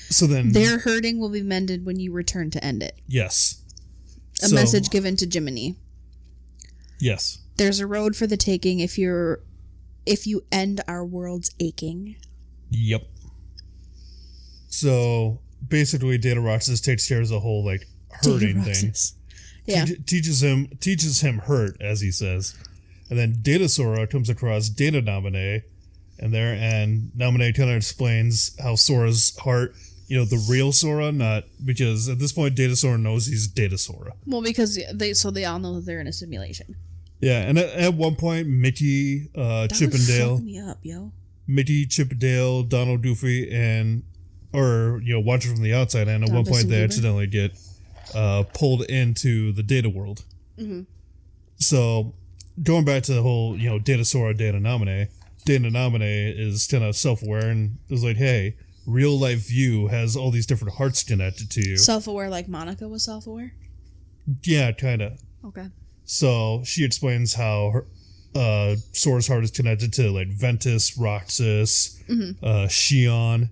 So then... Their hurting will be mended when you return to end it. Yes. A message given to Jiminy. Yes. There's a road for the taking if you end our world's aching. Yep. So, basically, Data Roxas takes care of the whole, like, hurting thing. Yeah. Teaches him hurt, as he says. And then Data Sora comes across Data Naminé, and Naminé kind of explains how Sora's heart, the real Sora, not because at this point Data Sora knows he's Data Sora. Well, because they all know that they're in a simulation. Yeah, and at one point Mickey, Chippendale, fuck me up, yo. Mickey, Chippendale, Donald, Goofy, watching from the outside, and at one point they accidentally get pulled into the Data world. Mm-hmm. So, going back to the whole, Data Sora, Data Naminé is kind of self-aware and is like, hey, real life you has all these different hearts connected to you. Self-aware like Monica was self-aware? Yeah, kind of. Okay. So, she explains how Sora's heart is connected to, like, Ventus, Roxas, Xion.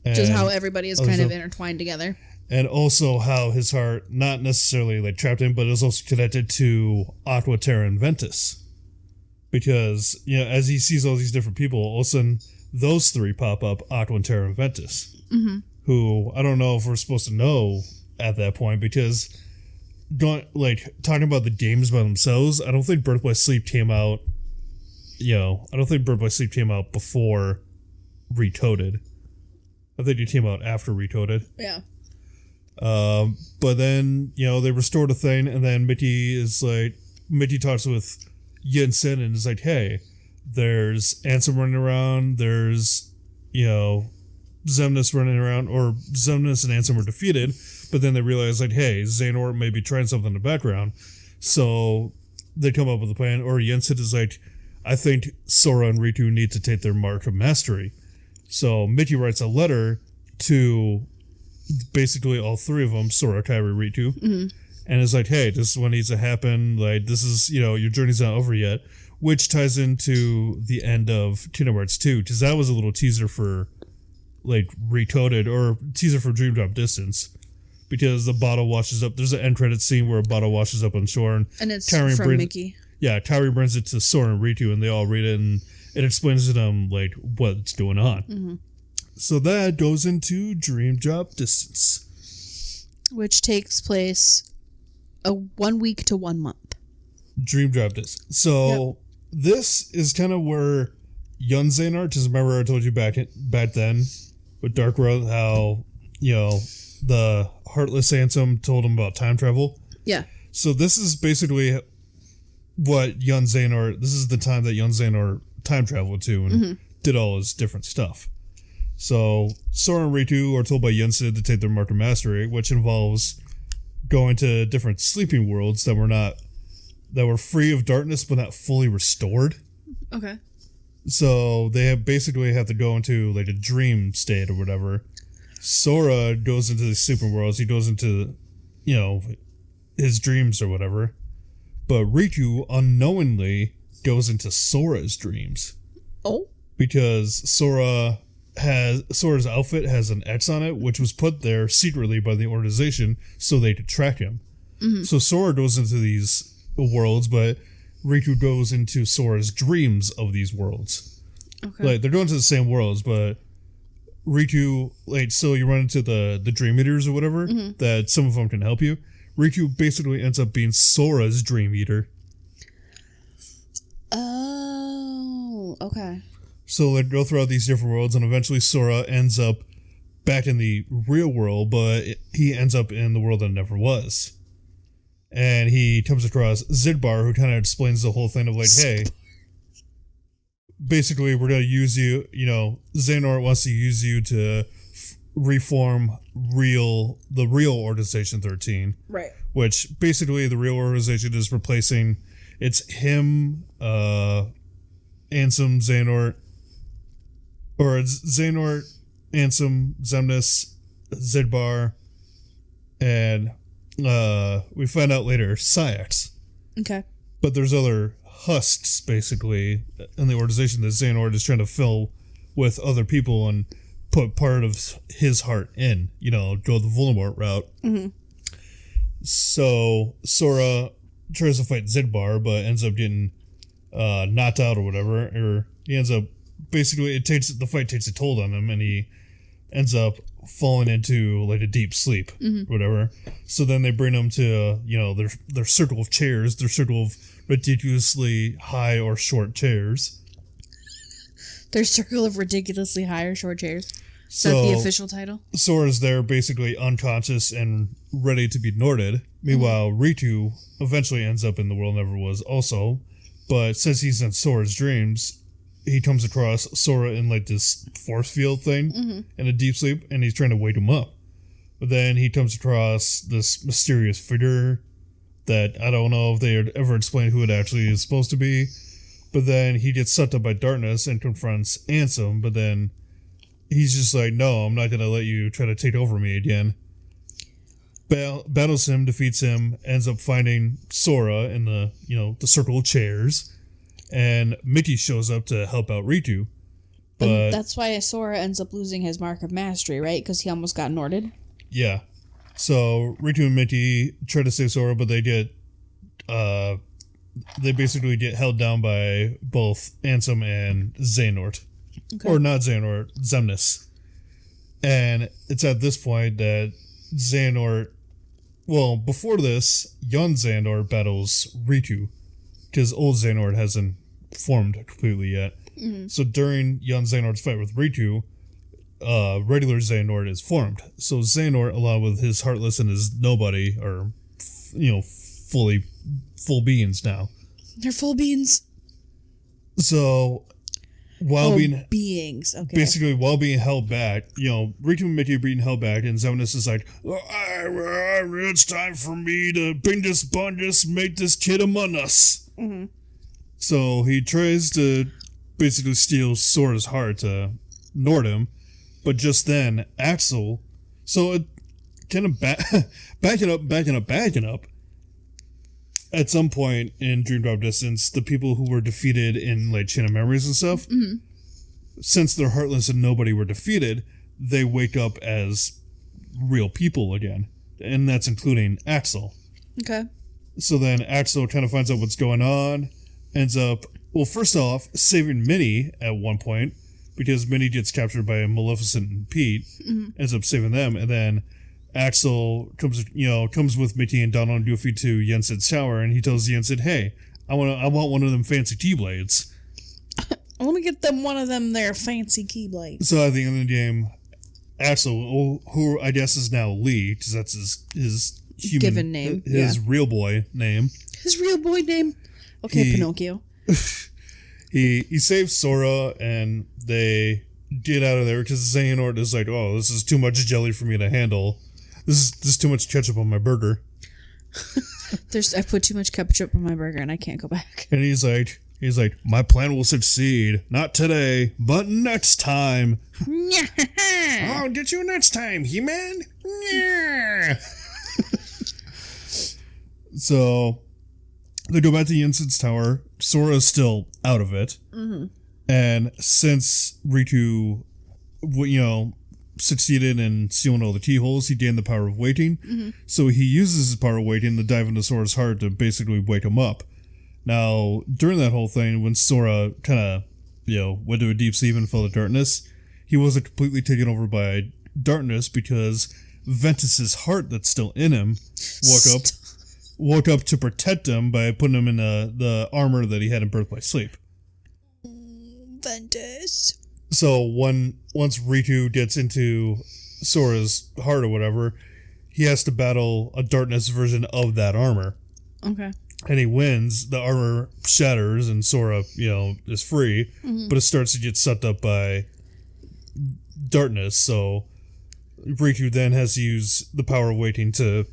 Just how everybody is kind of intertwined together. And also how his heart, not necessarily like trapped in, but is also connected to Aqua, Terra, and Ventus. Because, as he sees all these different people, all of a sudden, those three pop up, Aqua, Terra, and Ventus. Mm-hmm. Who, I don't know if we're supposed to know at that point, because, talking about the games by themselves, I don't think Birth by Sleep came out, I don't think Birth by Sleep came out before Recoded. I think it came out after Recoded. Yeah. But then, they restored a thing, and then Mickey talks with Yinsen and is like, hey, there's Ansem running around, there's, Xemnas running around, or Xemnas and Ansem were defeated, but then they realize, like, hey, Xehanort may be trying something in the background, so they come up with a plan, or Yinsen is like, I think Sora and Riku need to take their mark of mastery. So Mickey writes a letter to basically all three of them, Sora, Kairi, Riku, and is like, hey, this is what needs to happen. Like, this is, your journey's not over yet, which ties into the end of Kingdom Hearts 2, because that was a little teaser for, like, Recoded, or teaser for Dream Drop Distance, because the bottle washes up. There's an end credit scene where a bottle washes up on shore, and it's from Mickey. Yeah, Kairi brings it to Sora and Riku, and they all read it, and it explains to them, like, what's going on. Mm-hmm. So that goes into Dream Drop Distance, which takes place 1 week to 1 month. Dream Drop Distance. So this is kind of where young Xehanort, because remember I told you back then with Dark World how, the Heartless Ansem told him about time travel. Yeah. So this is basically what young Xehanort, this is the time that young Xehanort time traveled to and did all his different stuff. So Sora and Riku are told by Yinsen to take their mark of mastery, which involves going to different sleeping worlds that were free of darkness but not fully restored. Okay. So they basically have to go into, like, a dream state or whatever. Sora goes into the sleeping worlds. He goes into, his dreams or whatever. But Riku unknowingly goes into Sora's dreams. Oh. Because Sora's outfit has an X on it, which was put there secretly by the organization so they could track him. Mm-hmm. So Sora goes into these worlds, but Riku goes into Sora's dreams of these worlds. Okay. Like, they're going to the same worlds, but Riku, like, so you run into the Dream Eaters or whatever, that some of them can help you. Riku basically ends up being Sora's Dream Eater. Oh, okay. So they go throughout these different worlds, and eventually Sora ends up back in the real world, but he ends up in the world that never was. And he comes across Xigbar, who kind of explains the whole thing of, like, hey, basically we're going to use you, Xehanort wants to use you to reform the real Organization 13. Right. Which, basically, the real organization is replacing, it's him, Ansem, Xehanort, or it's Xehanort, Ansem, Xemnas, Xigbar, and we find out later, Saïx. Okay. But there's other husks, basically, in the organization that Xehanort is trying to fill with other people and put part of his heart in, go the Voldemort route. Mm-hmm. So Sora tries to fight Xigbar, but ends up getting knocked out or whatever, or he ends up, basically, the fight takes a toll on him, and he ends up falling into like a deep sleep, whatever. So then they bring him to their circle of chairs, their circle of ridiculously high or short chairs. Their circle of ridiculously high or short chairs. Is that the official title? Sora's there, basically unconscious and ready to be Norded. Meanwhile, Ritu eventually ends up in the world never was also, but since he's in Sora's dreams, he comes across Sora in like this force field thing in a deep sleep, and he's trying to wake him up. But then he comes across this mysterious figure that I don't know if they ever explain who it actually is supposed to be. But then he gets sucked up by darkness and confronts Ansem, but then he's just like, no, I'm not going to let you try to take over me again. Battles him, defeats him, ends up finding Sora in the circle of chairs. And Mickey shows up to help out Ritu. But and that's why Sora ends up losing his Mark of Mastery, right? Because he almost got Norded. Yeah. So Ritu and Mickey try to save Sora, but they basically get held down by both Ansem and Xehanort. Okay. Or not Xehanort, Xemnas. And it's at this point that Xehanort, well, before this, young Xehanort battles Ritu, because old Xehanort hasn't formed completely yet. Mm-hmm. So during young Xehanort's fight with Ritu, regular Xehanort is formed. So Xehanort, along with his Heartless and his Nobody, are, full beings now. They're full beings. So while beings, okay. Basically, while being held back, Ritu and Mickey are being held back, and Xemnas is like, it's time for me to bring this bungus, make this kid among us. Mm-hmm. So he tries to basically steal Sora's heart to Nord him, but just then Axel. So it kind of backing up. At some point in Dream Drop Distance, the people who were defeated in like Chain of Memories and stuff, since their Heartless and Nobody were defeated, they wake up as real people again, and that's including Axel. Okay. So then Axel kind of finds out what's going on, ends up, well, first off, saving Minnie at one point, because Minnie gets captured by Maleficent and Pete, ends up saving them, and then Axel comes with Mickey and Donald and Goofy to Yensid's tower, and he tells Yensid, hey, I want one of them fancy Keyblades. I want to get them one of them their fancy Keyblades. So at the end of the game, Axel, who I guess is now Lee, because that's his human given name, his real boy name. His real boy name. Okay, Pinocchio. He saves Sora, and they get out of there because Xehanort is like, oh, this is too much jelly for me to handle. This is too much ketchup on my burger. I put too much ketchup on my burger, and I can't go back. And he's like, my plan will succeed. Not today, but next time. I'll get you next time, He-Man. So they go back to Yensid's tower. Sora's still out of it. Mm-hmm. And since Ritu, succeeded in sealing all the keyholes, he gained the power of waiting. Mm-hmm. So he uses his power of waiting to dive into Sora's heart to basically wake him up. Now, during that whole thing, when Sora kind of, went to a deep sleep and fell to darkness, he wasn't completely taken over by darkness because Ventus's heart that's still in him woke up to protect him by putting him in the armor that he had in Birth by Sleep. Ventus. So once Ritu gets into Sora's heart or whatever, he has to battle a darkness version of that armor. Okay. And he wins, the armor shatters, and Sora, is free, but it starts to get sucked up by darkness, so Ritu then has to use the power of waiting to,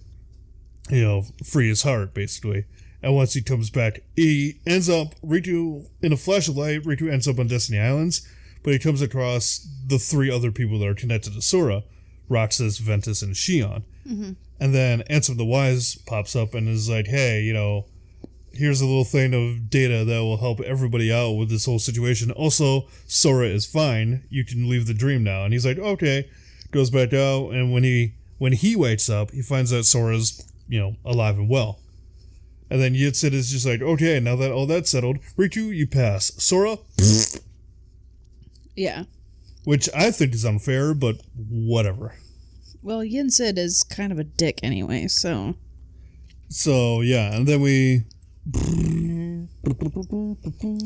free his heart, basically. And once he comes back, Ritu, in a flash of light, Ritu ends up on Destiny Islands, but he comes across the three other people that are connected to Sora, Roxas, Ventus, and Xion. Mm-hmm. And then Ansem the Wise pops up and is like, hey, here's a little thing of data that will help everybody out with this whole situation. Also, Sora is fine. You can leave the dream now. And he's like, okay. Goes back out, and when he wakes up, he finds out Sora's, alive and well. And then Yensid is just like, okay, now that all that's settled, Riku, you pass. Sora? Yeah. Which I think is unfair, but whatever. Well, Yensid is kind of a dick anyway, so... So, yeah, and then we...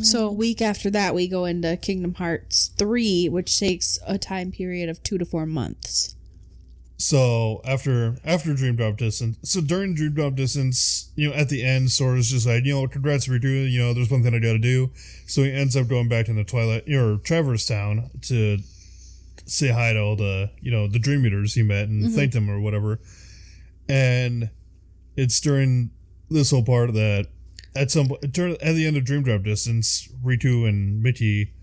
So a week after that, we go into Kingdom Hearts 3, which takes a time period of 2 to 4 months. So, after Dream Drop Distance... So, during Dream Drop Distance, at the end, Sora's just like, congrats, Riku, there's one thing I gotta do. So, he ends up going back to the Traverse Town to say hi to all the, the Dream Eaters he met and thank them or whatever. And it's during this whole part that at the end of Dream Drop Distance, Riku and Mickey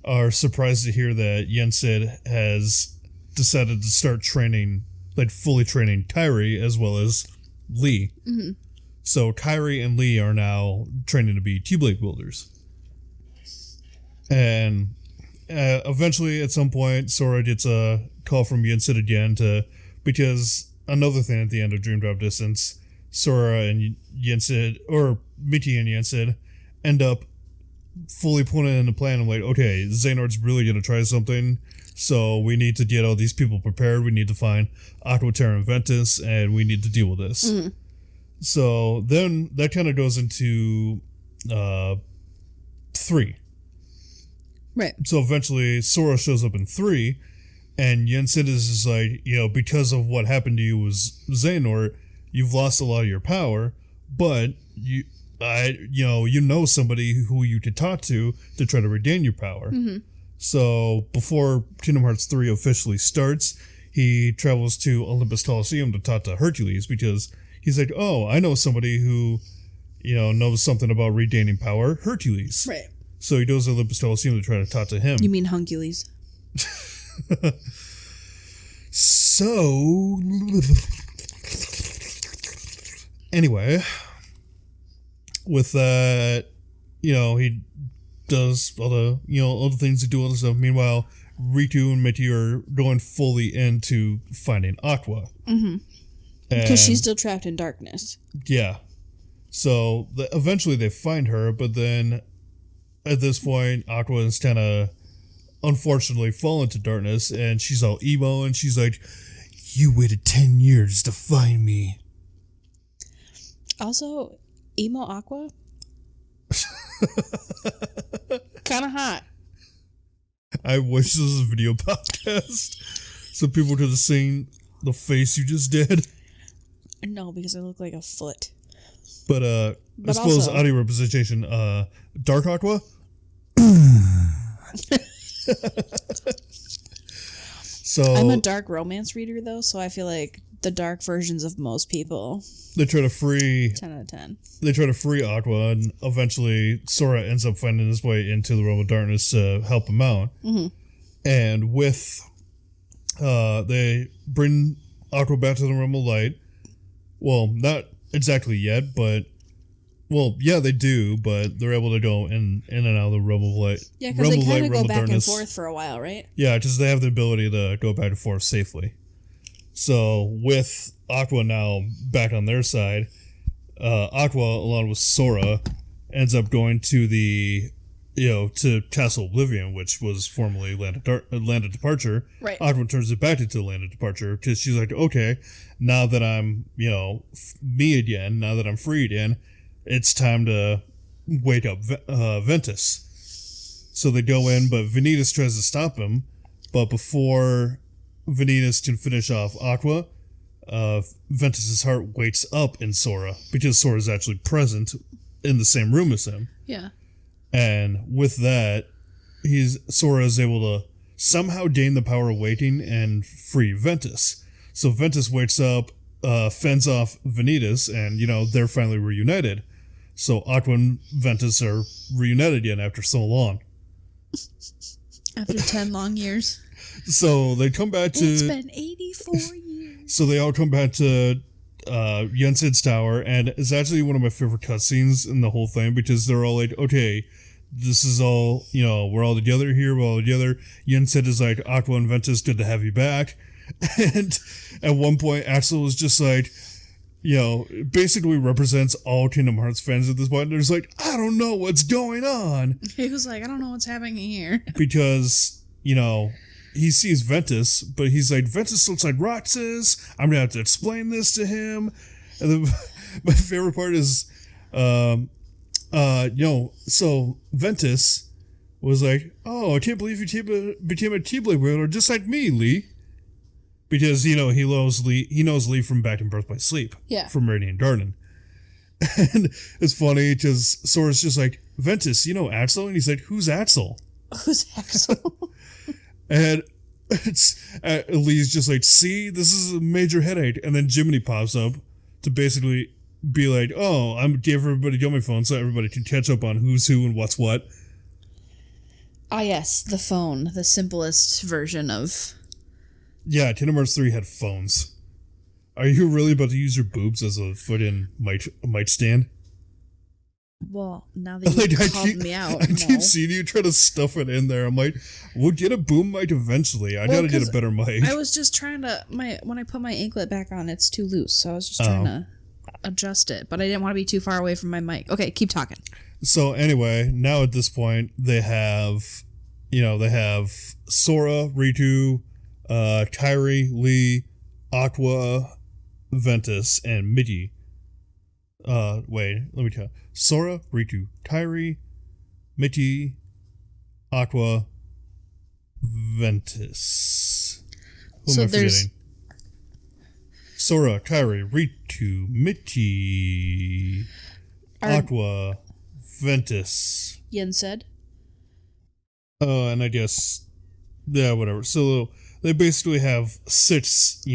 are surprised to hear that Yensid has decided to start training, like fully training Kairi as well as Lee. Mm-hmm. So Kairi and Lee are now training to be Keyblade wielders. And eventually, at some point, Sora gets a call from Yensid again because another thing at the end of Dream Drop Distance, Sora and Yensid, or Mickey and Yensid, end up fully putting in the plan. I'm like, okay, Xehanort's really going to try something, so we need to get all these people prepared. We need to find Aqua, Terra, and Ventus, and we need to deal with this. Mm-hmm. So then that kind of goes into 3. Right. So eventually Sora shows up in 3, and Yensid is just like, because of what happened to you with Xehanort, you've lost a lot of your power, but you know somebody who you could talk to try to regain your power. Mm-hmm. So before Kingdom Hearts 3 officially starts, he travels to Olympus Coliseum to talk to Hercules because he's like, oh, I know somebody who, knows something about regaining power, Hercules. Right. So he goes to Olympus Coliseum to try to talk to him. You mean Huncules? So... Anyway, with that, he does all the things to do all the stuff. Meanwhile, Riku and Mickey are going fully into finding Aqua. Mm-hmm. Because she's still trapped in darkness. Yeah. So eventually they find her, but then at this point, Aqua is kind of unfortunately fallen into darkness, and she's all emo, and she's like, you waited 10 years to find me. Also, emo Aqua? Kind of hot. I wish this was a video podcast so people could have seen the face you just did. No, because I look like a foot. But I suppose audio representation, Dark Aqua? So I'm a dark romance reader, though, so I feel like the dark versions of most people. They try to free 10 out of 10. They try to free Aqua, and eventually Sora ends up finding his way into the Realm of Darkness to help him out. Mm-hmm. And with they bring Aqua back to the Realm of Light. Well, not exactly yet, but yeah, they do, but they're able to go in and out of the Realm of Light. Yeah, because they kind of go back and forth for a while, right? Yeah, because they have the ability to go back and forth safely. So with Aqua now back on their side, Aqua, along with Sora, ends up going to the, to Castle Oblivion, which was formerly Land of Departure. Right. Aqua turns it back into Land of Departure because she's like, okay, now that I'm, me again, now that I'm free again, it's time to wake up Ventus. So they go in, but Vanitas tries to stop him. But before Vanitas can finish off Aqua, Ventus's heart wakes up in Sora because Sora is actually present in the same room as him. Yeah. And with that, Sora is able to somehow gain the power of waiting and free Ventus. So Ventus wakes up, fends off Vanitas, and they're finally reunited. So Aqua and Ventus are reunited again after so long. After 10 long years. So they come back to... It's been 84 years. So they all come back to Yensid's tower, and it's actually one of my favorite cutscenes in the whole thing because they're all like, okay, this is all, we're all together here, we're all together. Yensid is like, Aqua and Ventus, good to have you back. And at one point, Axel was just like, basically represents all Kingdom Hearts fans at this point. There's like, I don't know what's going on. He was like, I don't know what's happening here. Because, he sees Ventus, but he's like, Ventus looks like Roxas. I'm going to have to explain this to him. And then my favorite part is, so Ventus was like, oh, I can't believe you became a Keyblade wielder just like me, Lee. Because, he knows Lee from Back in Birth by Sleep. Yeah. From Radiant Garden. And it's funny because Sora's just like, Ventus, Axel? And he's like, who's Axel? Who's Axel? And Lee's just like, see, this is a major headache. And then Jiminy pops up to basically be like, oh, I gave everybody Yomi phone so everybody can catch up on who's who and what's what. Ah, yes, the phone, the simplest version of... Yeah, Kingdom Hearts 3 had phones. Are you really about to use your boobs as a foot-in mic stand? Well, now that you called me out, I keep seeing you try to stuff it in there. I'm like, we'll get a boom mic eventually. I gotta get a better mic. I was just trying to... When I put my anklet back on, it's too loose, so I was just trying to adjust it. But I didn't want to be too far away from my mic. Okay, keep talking. So anyway, now at this point, they have Sora, Ritu, Kairi, Lee, Aqua, Ventus, and Mickey. Wait, let me tell you. Sora, Ritu, Kairi, Mickey, Aqua, Ventus. Who am I forgetting? Sora, Kairi, Ritu, Mickey, Aqua, Ventus. Yensid. And I guess, yeah, whatever. So they basically have six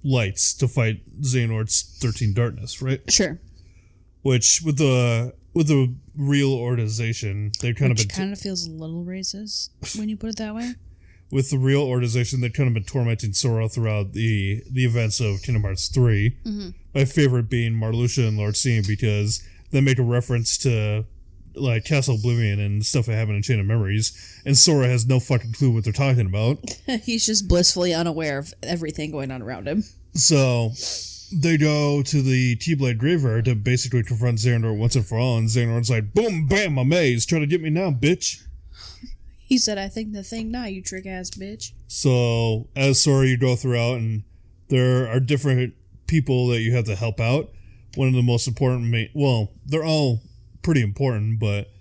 lights to fight Xehanort's 13 Darkness, right? Sure. Which with the real organization, they've kind of feels a little racist when you put it that way. With the real organization, they've kind of been tormenting Sora throughout the events of Kingdom Hearts 3. Mm-hmm. My favorite being Marluxia and Lord Seam, because they make a reference to like Castle Oblivion and stuff that happened in Chain of Memories, and Sora has no fucking clue what they're talking about. He's just blissfully unaware of everything going on around him. So they go to the Keyblade Graveyard to basically confront Xehanort once and for all, and Xehanort's like, boom, bam, amazed, try to get me now, bitch. He said, I think the thing now, you trick-ass bitch. So, as Sora, you go throughout, and there are different people that you have to help out. One of the most important, they're all pretty important, but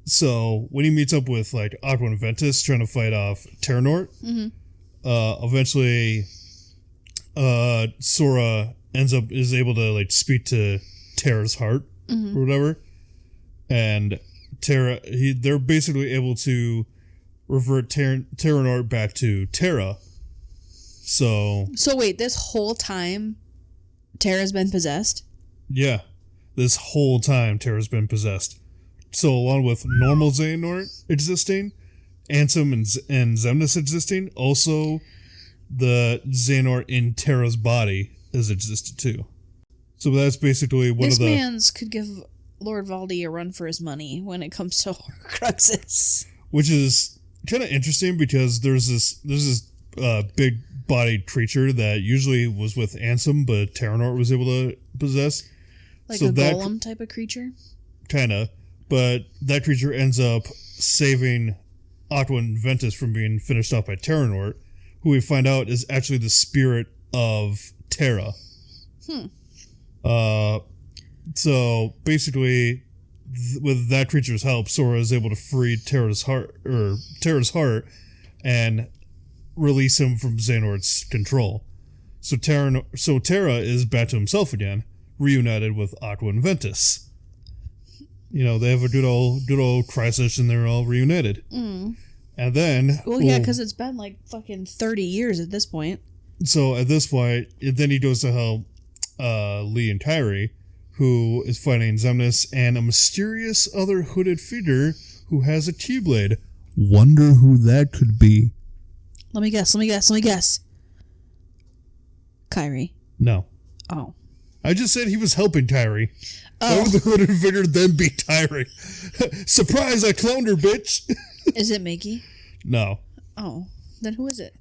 so when he meets up with like Aqua and Ventus trying to fight off Terranort, eventually Sora is able to like speak to Terra's heart or whatever, and they're basically able to revert Terranort back to Terra. So wait, this whole time Terra's been possessed? Yeah. This whole time, Terra's been possessed. So, along with normal Xehanort existing, Ansem and Xemnas existing, also the Xehanort in Terra's body has existed too. So that's basically one of the... This man's could give Lord Valdi a run for his money when it comes to Horcruxes. Which is kind of interesting because there's this big-bodied creature that usually was with Ansem, but Terranort was able to possess. Like so a golem type of creature? Kinda. But that creature ends up saving Aqua and Ventus from being finished off by Terranort, who we find out is actually the spirit of Terra. So basically, with that creature's help, Sora is able to free Terra's heart and release him from Xehanort's control. So Terra is back to himself again, reunited with Aqua and Ventus. They have a good old crisis and they're all reunited. And then... Well, yeah, because it's been like fucking 30 years at this point. So at this point, then he goes to help Lee and Kairi, who is fighting Xemnas and a mysterious other hooded figure who has a Keyblade. Wonder who that could be. Let me guess. Kairi. No. Oh. I just said he was helping Tyree. Oh. Why would the Invader then be Tyree? Surprise, I cloned her, bitch! Is it Mickey? No. Oh. Then who is it?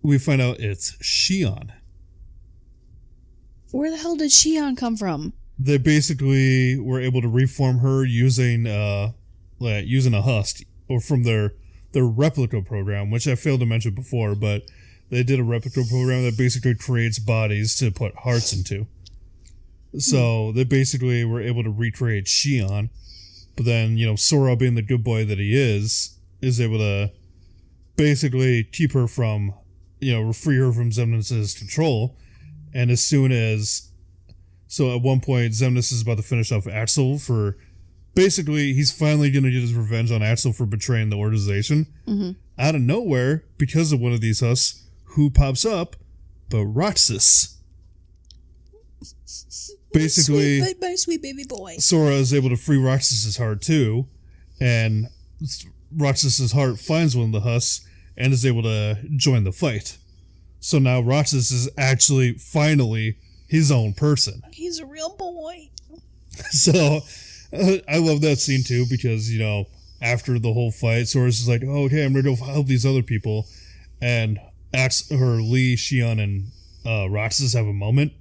We find out it's Shion. Where the hell did Shion come from? They basically were able to reform her using a husk, or from their replica program, which I failed to mention before, but they did a replica program that basically creates bodies to put hearts into. So they basically were able to recreate Shion, but then, Sora, being the good boy that he is able to basically keep her from, free her from Xemnas' control. And as soon as, so at one point, Xemnas is about to finish off Axel for, basically, he's finally going to get his revenge on Axel for betraying the organization. Mm-hmm. Out of nowhere, because of one of these husks, who pops up? But Roxas. Basically, my sweet baby boy. Sora is able to free Roxas's heart too, and Roxas's heart finds one of the husks and is able to join the fight. So now Roxas is actually finally his own person. He's a real boy. So I love that scene too, because after the whole fight, Sora's is like, "Oh, okay, I'm ready to help these other people," and Lee, Shion, and Roxas have a moment,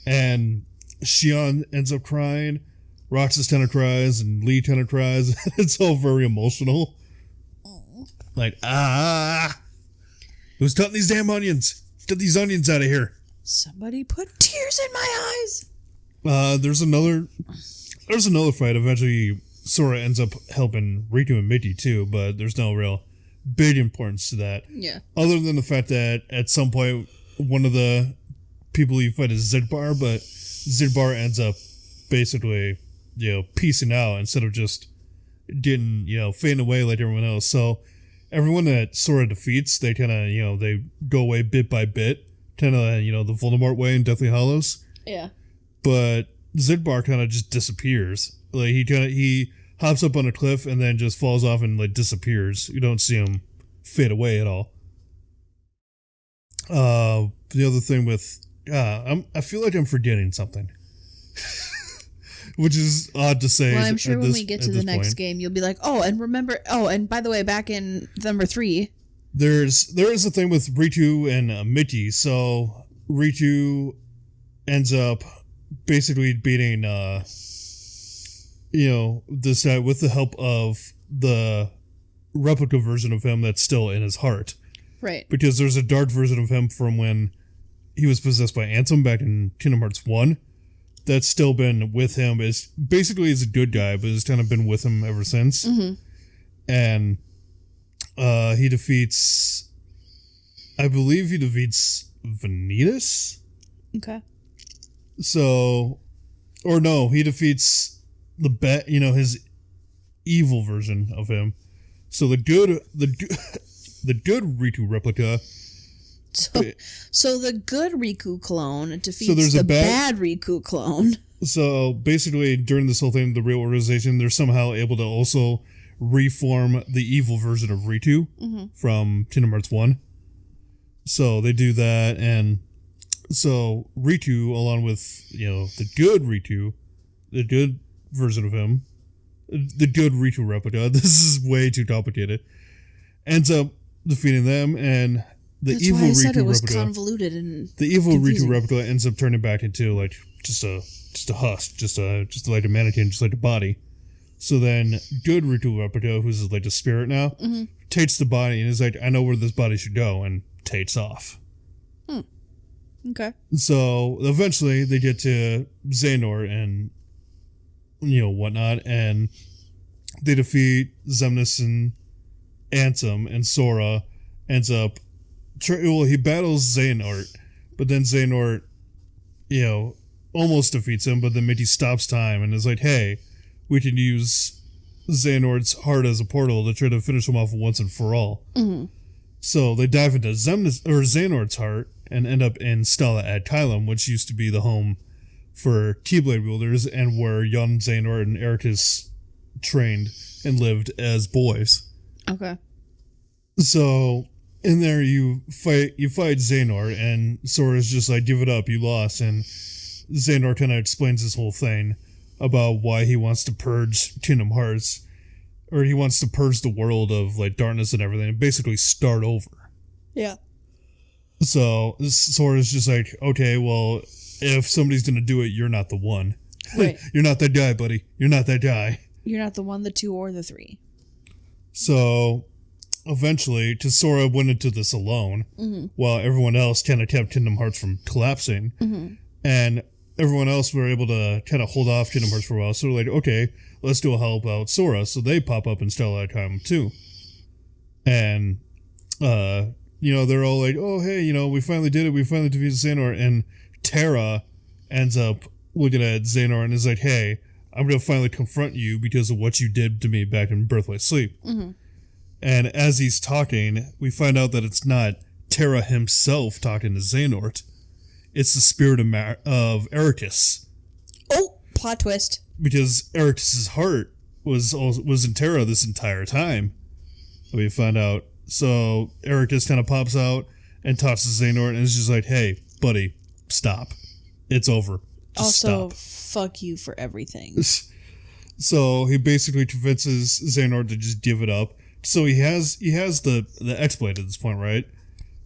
and Shion ends up crying, Roxas kind of cries, and Lee kind of cries. It's all very emotional. Like, who's cutting these damn onions? Get these onions out of here. Somebody put tears in my eyes. There's another fight. Eventually, Sora ends up helping Riku and Mickey too, but there's no real big importance to that. Yeah. Other than the fact that at some point, one of the people you fight is Xigbar, but Xigbar ends up basically, piecing out instead of just getting, fading away like everyone else. So everyone that Sora defeats, they kind of, they go away bit by bit, kind of, the Voldemort way in Deathly Hallows. Yeah. But Xigbar kind of just disappears. Like he hops up on a cliff and then just falls off and disappears. You don't see him fade away at all. The other thing with I feel like I'm forgetting something, which is odd to say. Well, I'm sure when we get to the next game, you'll be like, "Oh, and remember! Oh, and by the way, back in number 3, there is a thing with Riku and Mickey. So Riku ends up basically beating this guy with the help of the replica version of him that's still in his heart. Right. Because there's a dark version of him from when he was possessed by Ansem back in Kingdom Hearts 1 that's still been with him. Is basically he's a good guy, but has kind of been with him ever since. Mm-hmm. And he defeats, I believe he defeats Vanitas? Okay. So, or no, he defeats his evil version of him. So the good Riku replica. So the good Riku clone defeats the bad Riku clone. So basically, during this whole thing, the real organization, they're somehow able to also reform the evil version of Riku from Kingdom Hearts 1. So they do that, and so Riku, along with the good Riku, the good version of him, the good Riku replica. This is way too complicated. Ends up defeating them, and the evil why I said Riku it was replica. Convoluted and the evil confusing. Riku replica ends up turning back into just a husk, just like a mannequin, just like a body. So then, good Riku replica, who's like a spirit now, takes the body and is like, "I know where this body should go," and takes off. Okay. So eventually, they get to Xehanort and whatnot, and they defeat Xemnas and Ansem, and Sora ends up. He battles Xehanort, but then Xehanort, almost defeats him, but then Mickey stops time and is like, "Hey, we can use Xehanort's heart as a portal to try to finish him off once and for all." Mm-hmm. So they dive into Xehanort's heart and end up in Stella Ad Kylum, which used to be the home for Keyblade wielders and where young Xehanort and Ericus trained and lived as boys. Okay. So in there you fight Xehanort, and Sora's just like, give it up, you lost, and Xehanort kind of explains this whole thing about why he wants to purge Kingdom Hearts, or he wants to purge the world of like darkness and everything, and basically start over. Yeah. So Sora's just like, okay, well, if somebody's gonna do it, you're not the one. Right. You're not that guy, buddy. You're not that guy. You're not the one, the two, or the three. So eventually, Sora went into this alone, while everyone else kind of kept Kingdom Hearts from collapsing, and everyone else were able to kind of hold off Kingdom Hearts for a while. So they're like, okay, let's do a help out Sora. So they pop up in Starlight Time too, and they're all like, oh hey, we finally did it. We finally defeated Xehanort, and Terra ends up looking at Xehanort and is like, hey, I'm going to finally confront you because of what you did to me back in Birthright Sleep. And as he's talking, we find out that it's not Terra himself talking to Xehanort. It's the spirit of Eraqus. Oh, plot twist. Because Eraqus' heart was in Terra this entire time. We find out. So Eraqus kind of pops out and talks to Xehanort and is just like, hey, buddy, stop. It's over. Just also, stop. fuck you for everything. So he basically convinces Xehanort to just give it up. So he has the exploit at this point, right?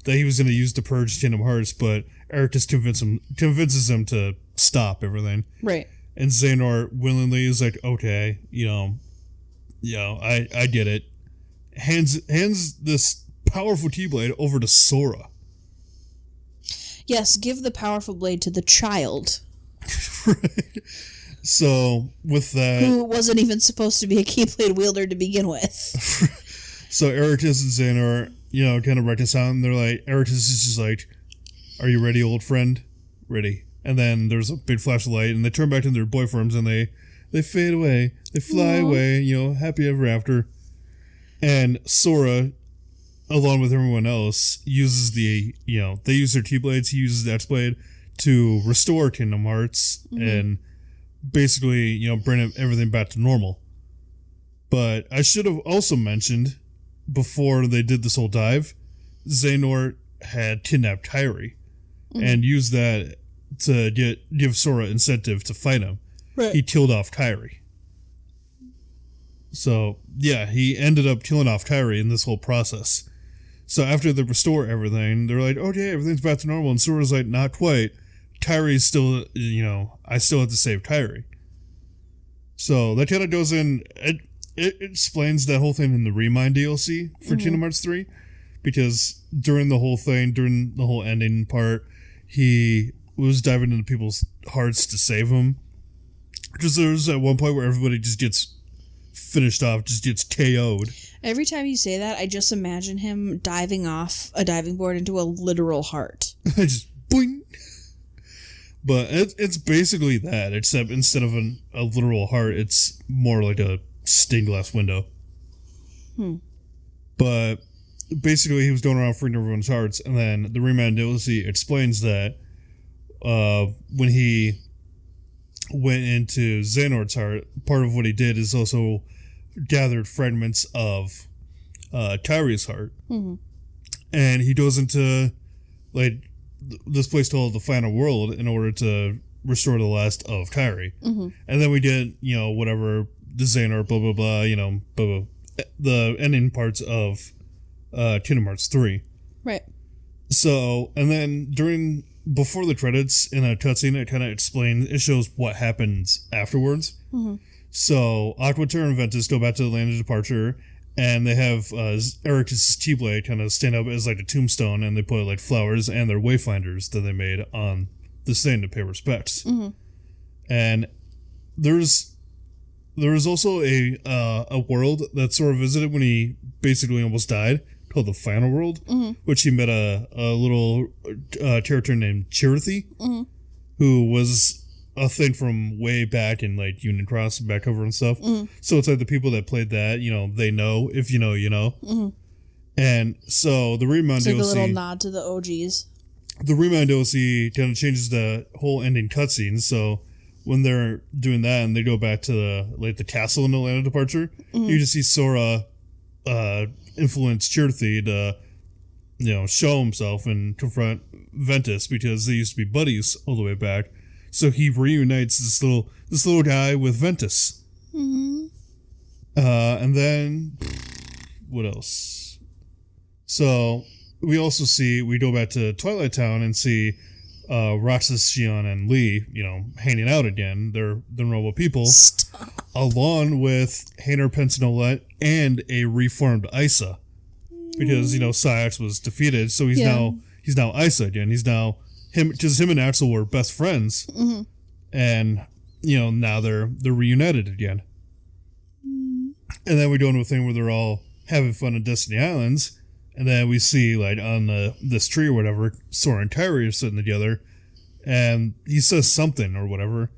That he was going to use to purge Kingdom Hearts, but Eraqus convinces him to stop everything. Right. And Xehanort willingly is like, okay, I get it. Hands this powerful Keyblade over to Sora. Yes, give the powerful blade to the child. Right. So with that, who wasn't even supposed to be a Keyblade wielder to begin with. So Eraqus and Xehanort, kind of reconcile, and they're like, Eraqus is just like, are you ready, old friend? Ready. And then there's a big flash of light, and they turn back to their boy forms, and they fade away. They fly away, happy ever after. And Sora, along with everyone else, uses they use their Keyblades, he uses the X-Blade to restore Kingdom Hearts and basically, bring everything back to normal. But I should have also mentioned, before they did this whole dive, Xehanort had kidnapped Kairi and used that to give Sora incentive to fight him. Right. He killed off Kairi. So, yeah, he ended up killing off Kairi in this whole process. So after they restore everything, they're like, okay, everything's back to normal. And Sora's like, not quite. Kairi's still, I still have to save Kairi. So that kind of goes in, it explains that whole thing in the Remind DLC for Kingdom Hearts 3. Because during the whole ending part, he was diving into people's hearts to save them. Because there's at one point where everybody just gets finished off, just gets KO'd. Every time you say that, I just imagine him diving off a diving board into a literal heart. Just boing. But it's basically that, except instead of a literal heart, it's more like a stained glass window. But basically, he was going around freeing everyone's hearts, and then the Remind DLC explains that when he went into Xehanort's heart, part of what he did is also gathered fragments of Kairi's heart. And he goes into this place called the Final World in order to restore the last of Kairi. And then we get, whatever, the Xehanort, blah, blah, blah, blah, blah, the ending parts of Kingdom Hearts 3. Right. So, and then before the credits, in a cutscene, it shows what happens afterwards. So, Aquater and Ventus go back to the land of departure, and they have Eraqus' Keyblade kind of stand up as like a tombstone, and they put flowers and their wayfinders that they made on the thing to pay respects. And there's also a world that Sora visited when he basically almost died, called the Final World, which he met a little character named Chirithy, who was a thing from way back in Union Cross, back over and stuff. So it's the people that played that, they know. If you know, you know. And so the Remind DLC, a little nod to the OGs. The Remind DLC kind of changes the whole ending cutscene. So when they're doing that and they go back to the castle in the land of departure, you just see Sora influence Chirithy to show himself and confront Ventus because they used to be buddies all the way back. So he reunites this little guy with Ventus. Mm-hmm. And then what else? So we go back to Twilight Town and see Roxas, Xion, and Lee, hanging out again. They're normal people. Stop. Along with Hayner Pentanolette and a reformed Isa. Because, Sayax was defeated, so he's now Isa again. He's now because him and Axel were best friends. Mm-hmm. And, now they're reunited again. Mm. And then we go into a thing where they're all having fun at Destiny Islands. And then we see, like, on this tree or whatever, Sora and Tyree are sitting together. And he says something or whatever.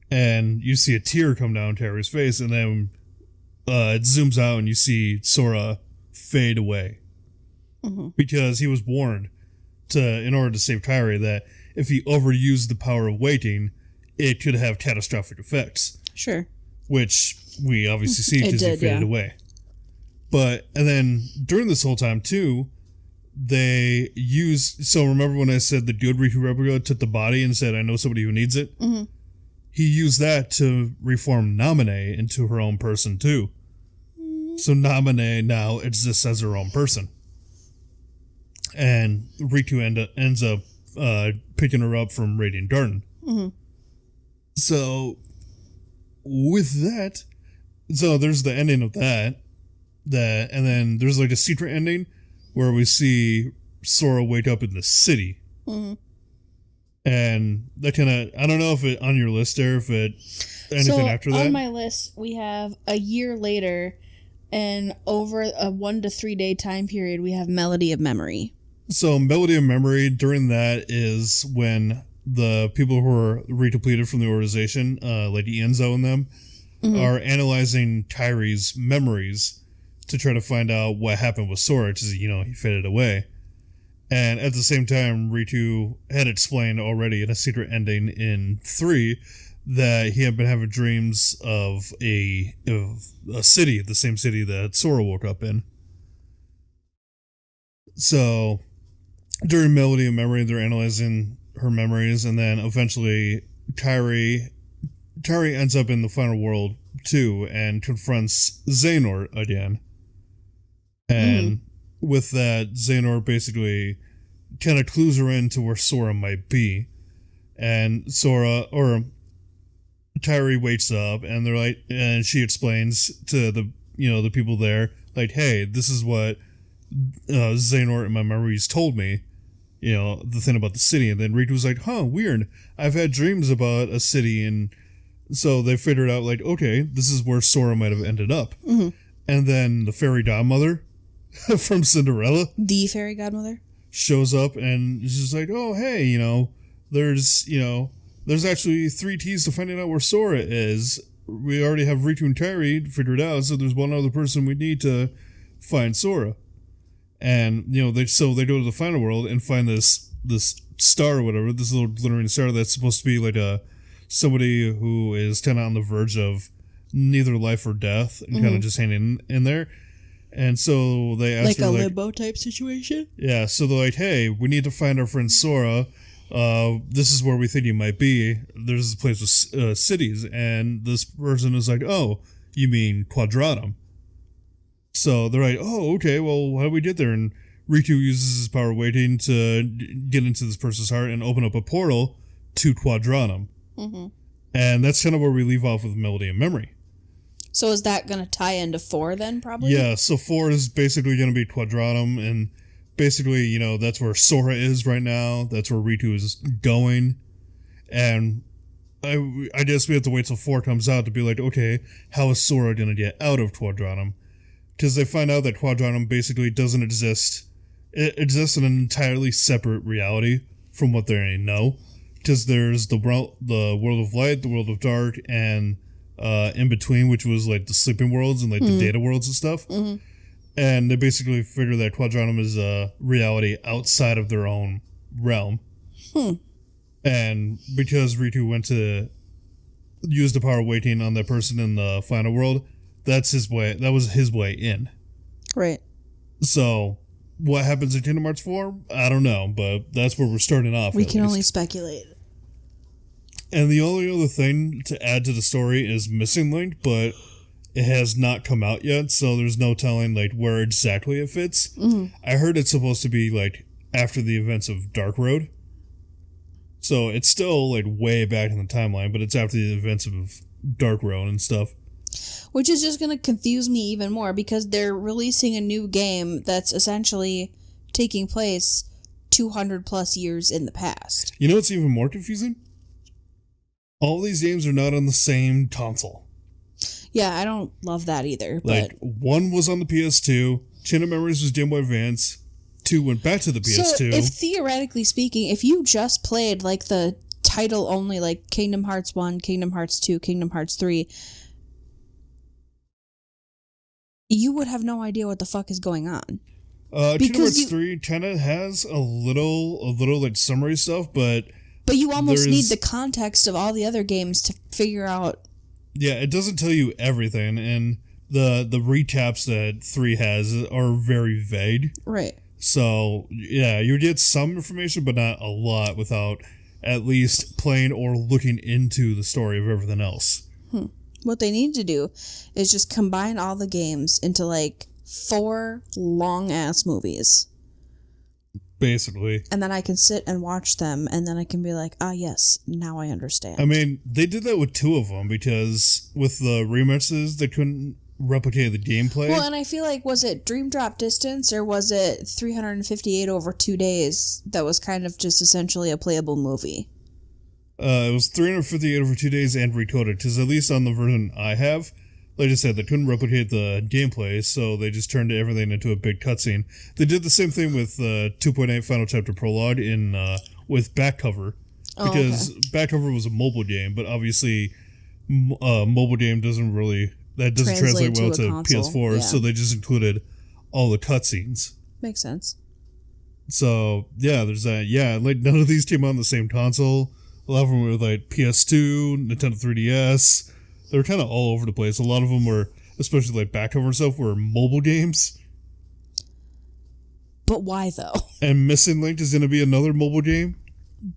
And you see a tear come down Tyree's face. And then it zooms out and you see Sora fade away. Mm-hmm. Because he was warned in order to save Tyree that if he overused the power of waiting, it could have catastrophic effects. Sure. Which we obviously see because he faded away. And then during this whole time too, so remember when I said the good Riku replica took the body and said, I know somebody who needs it? Mm-hmm. He used that to reform Naminé into her own person too. Mm-hmm. So Naminé now exists as her own person. And Riku ends up picking her up from Radiant Garden. Mm-hmm. So with that, so there's the ending of that, and then there's like a secret ending where we see Sora wake up in the city. Mm-hmm. And that kind of, I don't know if it on your list there, if it anything after that. On my list, we have a year later, and over a 1 to 3 day time period, we have Melody of Memory. So Melody of Memory, during that is when the people who are redepleted from the organization, like Ienzo and them, mm-hmm. are analyzing Tyree's memories to try to find out what happened with Sora, because, he faded away. And at the same time, Riku had explained already in a secret ending in 3 that he had been having dreams of a city, the same city that Sora woke up in. So during Melody of Memory, they're analyzing her memories, and then eventually Tyree ends up in the final world too and confronts Xehanort again. And with that, Xehanort basically kind of clues her into where Sora might be. And Tyree wakes up, and they're like, and she explains to the people there, like, hey, this is what Xehanort in my memories told me, the thing about the city. And then Riku's like, weird. I've had dreams about a city, and so they figured out, like, okay, this is where Sora might have ended up. Mm-hmm. And then the fairy godmother from Cinderella, the fairy godmother, shows up and she's like, oh, hey, there's actually 3 keys to finding out where Sora is. We already have Riku and Tyree figured out, so there's one other person we need to find Sora. And, they go to the final world and find this star or whatever, this little glittering star that's supposed to be like somebody who is kind of on the verge of neither life or death and kind of just hanging in there. And so they ask her, like a limbo type situation? Yeah, so they're like, hey, we need to find our friend Sora. This is where we think you might be. There's a place with cities. And this person is like, oh, you mean Quadratum. So they're like, oh, okay, well, how do we get there? And Riku uses his power waiting to get into this person's heart and open up a portal to Quadratum. Mm-hmm. And that's kind of where we leave off with Melody of Memory. So is that going to tie into 4 then, probably? Yeah, so 4 is basically going to be Quadratum, and basically, that's where Sora is right now. That's where Riku is going. And I guess we have to wait till 4 comes out to be like, okay, how is Sora going to get out of Quadratum? Because they find out that Quadratum basically doesn't exist. It exists in an entirely separate reality from what they know. Because there's the world of light, the world of dark, and in between, which was like the sleeping worlds and like the data worlds and stuff. Mm-hmm. And they basically figure that Quadratum is a reality outside of their own realm. And because Riku went to use the power waiting on that person in the final world, that's his way. That was his way in. Right. So what happens in Kingdom Hearts 4, I don't know, but that's where we're starting off. We can only speculate. And the only other thing to add to the story is Missing Link, but it has not come out yet, so there's no telling like where exactly it fits. Mm-hmm. I heard it's supposed to be like after the events of Dark Road. So it's still like way back in the timeline, but it's after the events of Dark Road and stuff. Which is just going to confuse me even more because they're releasing a new game that's essentially taking place 200 plus years in the past. You know what's even more confusing? All these games are not on the same console. Yeah, I don't love that either. Like, one was on the PS2, Chain of Memories was Game Boy Advance, 2 went back to the PS2. So, if theoretically speaking, if you just played, like, the title only, like, Kingdom Hearts 1, Kingdom Hearts 2, Kingdom Hearts 3, you would have no idea what the fuck is going on. Kingdom Hearts 3 kind of has a little, like, summary stuff, but you almost need the context of all the other games to figure out. Yeah, it doesn't tell you everything, and the recaps that 3 has are very vague. Right. So, yeah, you get some information, but not a lot without at least playing or looking into the story of everything else. What they need to do is just combine all the games into, like, 4 long-ass movies. Basically. And then I can sit and watch them, and then I can be like, yes, now I understand. I mean, they did that with 2 of them, because with the remixes, they couldn't replicate the gameplay. Well, and I feel like, was it Dream Drop Distance, or was it 358 over 2 days that was kind of just essentially a playable movie? It was 358 over 2 days and recoded, because at least on the version I have, like I said, they couldn't replicate the gameplay, so they just turned everything into a big cutscene. They did the same thing with 2.8 Final Chapter Prologue with Backcover, because Backcover was a mobile game, but obviously mobile game doesn't translate well to PS4, so they just included all the cutscenes. Makes sense. So, yeah, there's that. Yeah, like, none of these came on the same console. A lot of them were, like, PS2, Nintendo 3DS. They were kind of all over the place. A lot of them were, especially, like, Backcover and stuff, were mobile games. But why, though? And Missing Link is going to be another mobile game.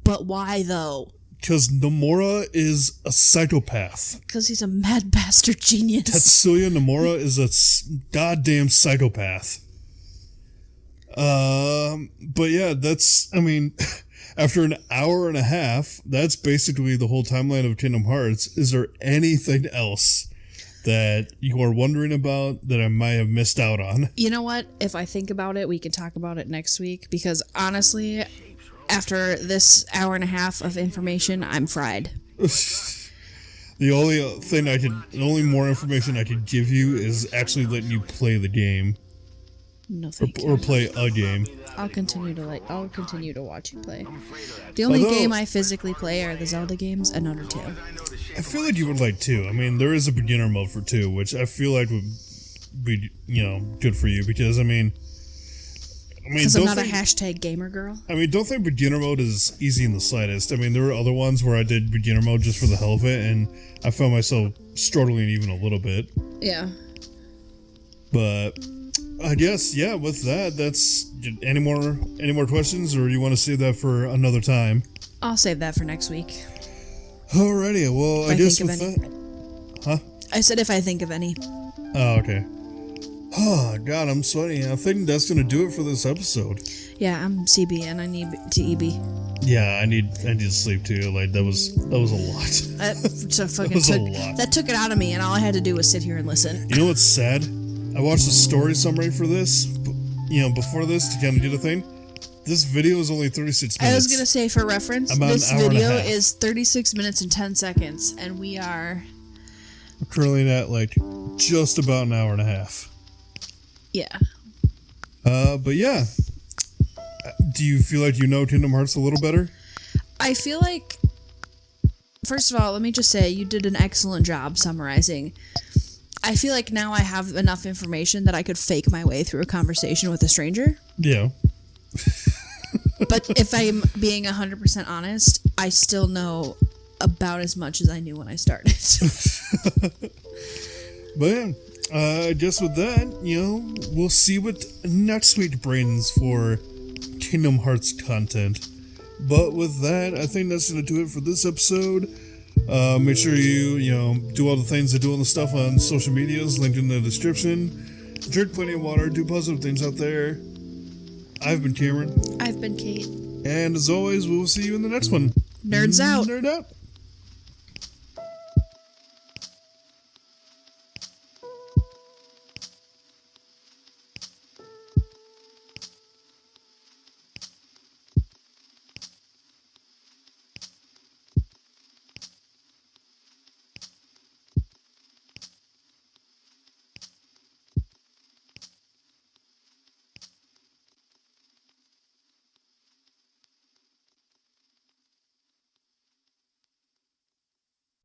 But why, though? Because Nomura is a psychopath. Because he's a mad bastard genius. Tetsuya Nomura is a goddamn psychopath. But yeah, after an hour and a half, that's basically the whole timeline of Kingdom Hearts. Is there anything else that you are wondering about that I might have missed out on? You know what? If I think about it, we can talk about it next week, because honestly, after this hour and a half of information, I'm fried. The only more information I could give you is actually letting you play the game. No, thank you. Or play a game. I'll continue to watch you play. The only game I physically play are the Zelda games and Undertale. I feel like you would like 2. I mean, there is a beginner mode for 2, which I feel like would be, good for you, because, because I'm not a hashtag gamer girl. I mean, don't think beginner mode is easy in the slightest. I mean, there were other ones where I did beginner mode just for the hell of it, and I found myself struggling even a little bit. Yeah. But I guess, yeah, with that, that's any more questions, or you want to save that for another time? I'll save that for next week. Alrighty, well, I guess with that... Huh? I said if I think of any. Oh, okay. Oh, God, I'm sweating. I think that's going to do it for this episode. Yeah, I'm CB and I need to EB. Yeah, I need to sleep too. Like, that was a lot. That took it out of me, and all I had to do was sit here and listen. You know what's sad? I watched the story summary for this, before this to kind of do the thing. This video is only 36 minutes. I was going to say, for reference, this video is 36 minutes and 10 seconds, and we are... We're currently at, just about an hour and a half. Yeah. But yeah. Do you feel like you know Kingdom Hearts a little better? I feel like... First of all, let me just say, you did an excellent job summarizing. I feel like now I have enough information that I could fake my way through a conversation with a stranger. Yeah. But if I'm being 100% honest, I still know about as much as I knew when I started. But yeah, Just with that, we'll see what next week brings for Kingdom Hearts content. But with that, I think that's going to do it for this episode. Make sure you do all the things that do all the stuff on social medias, linked in the description. Drink plenty of water, do positive things out there. I've been Cameron. I've been Kate. And as always, we'll see you in the next one. Nerds out. Nerd out.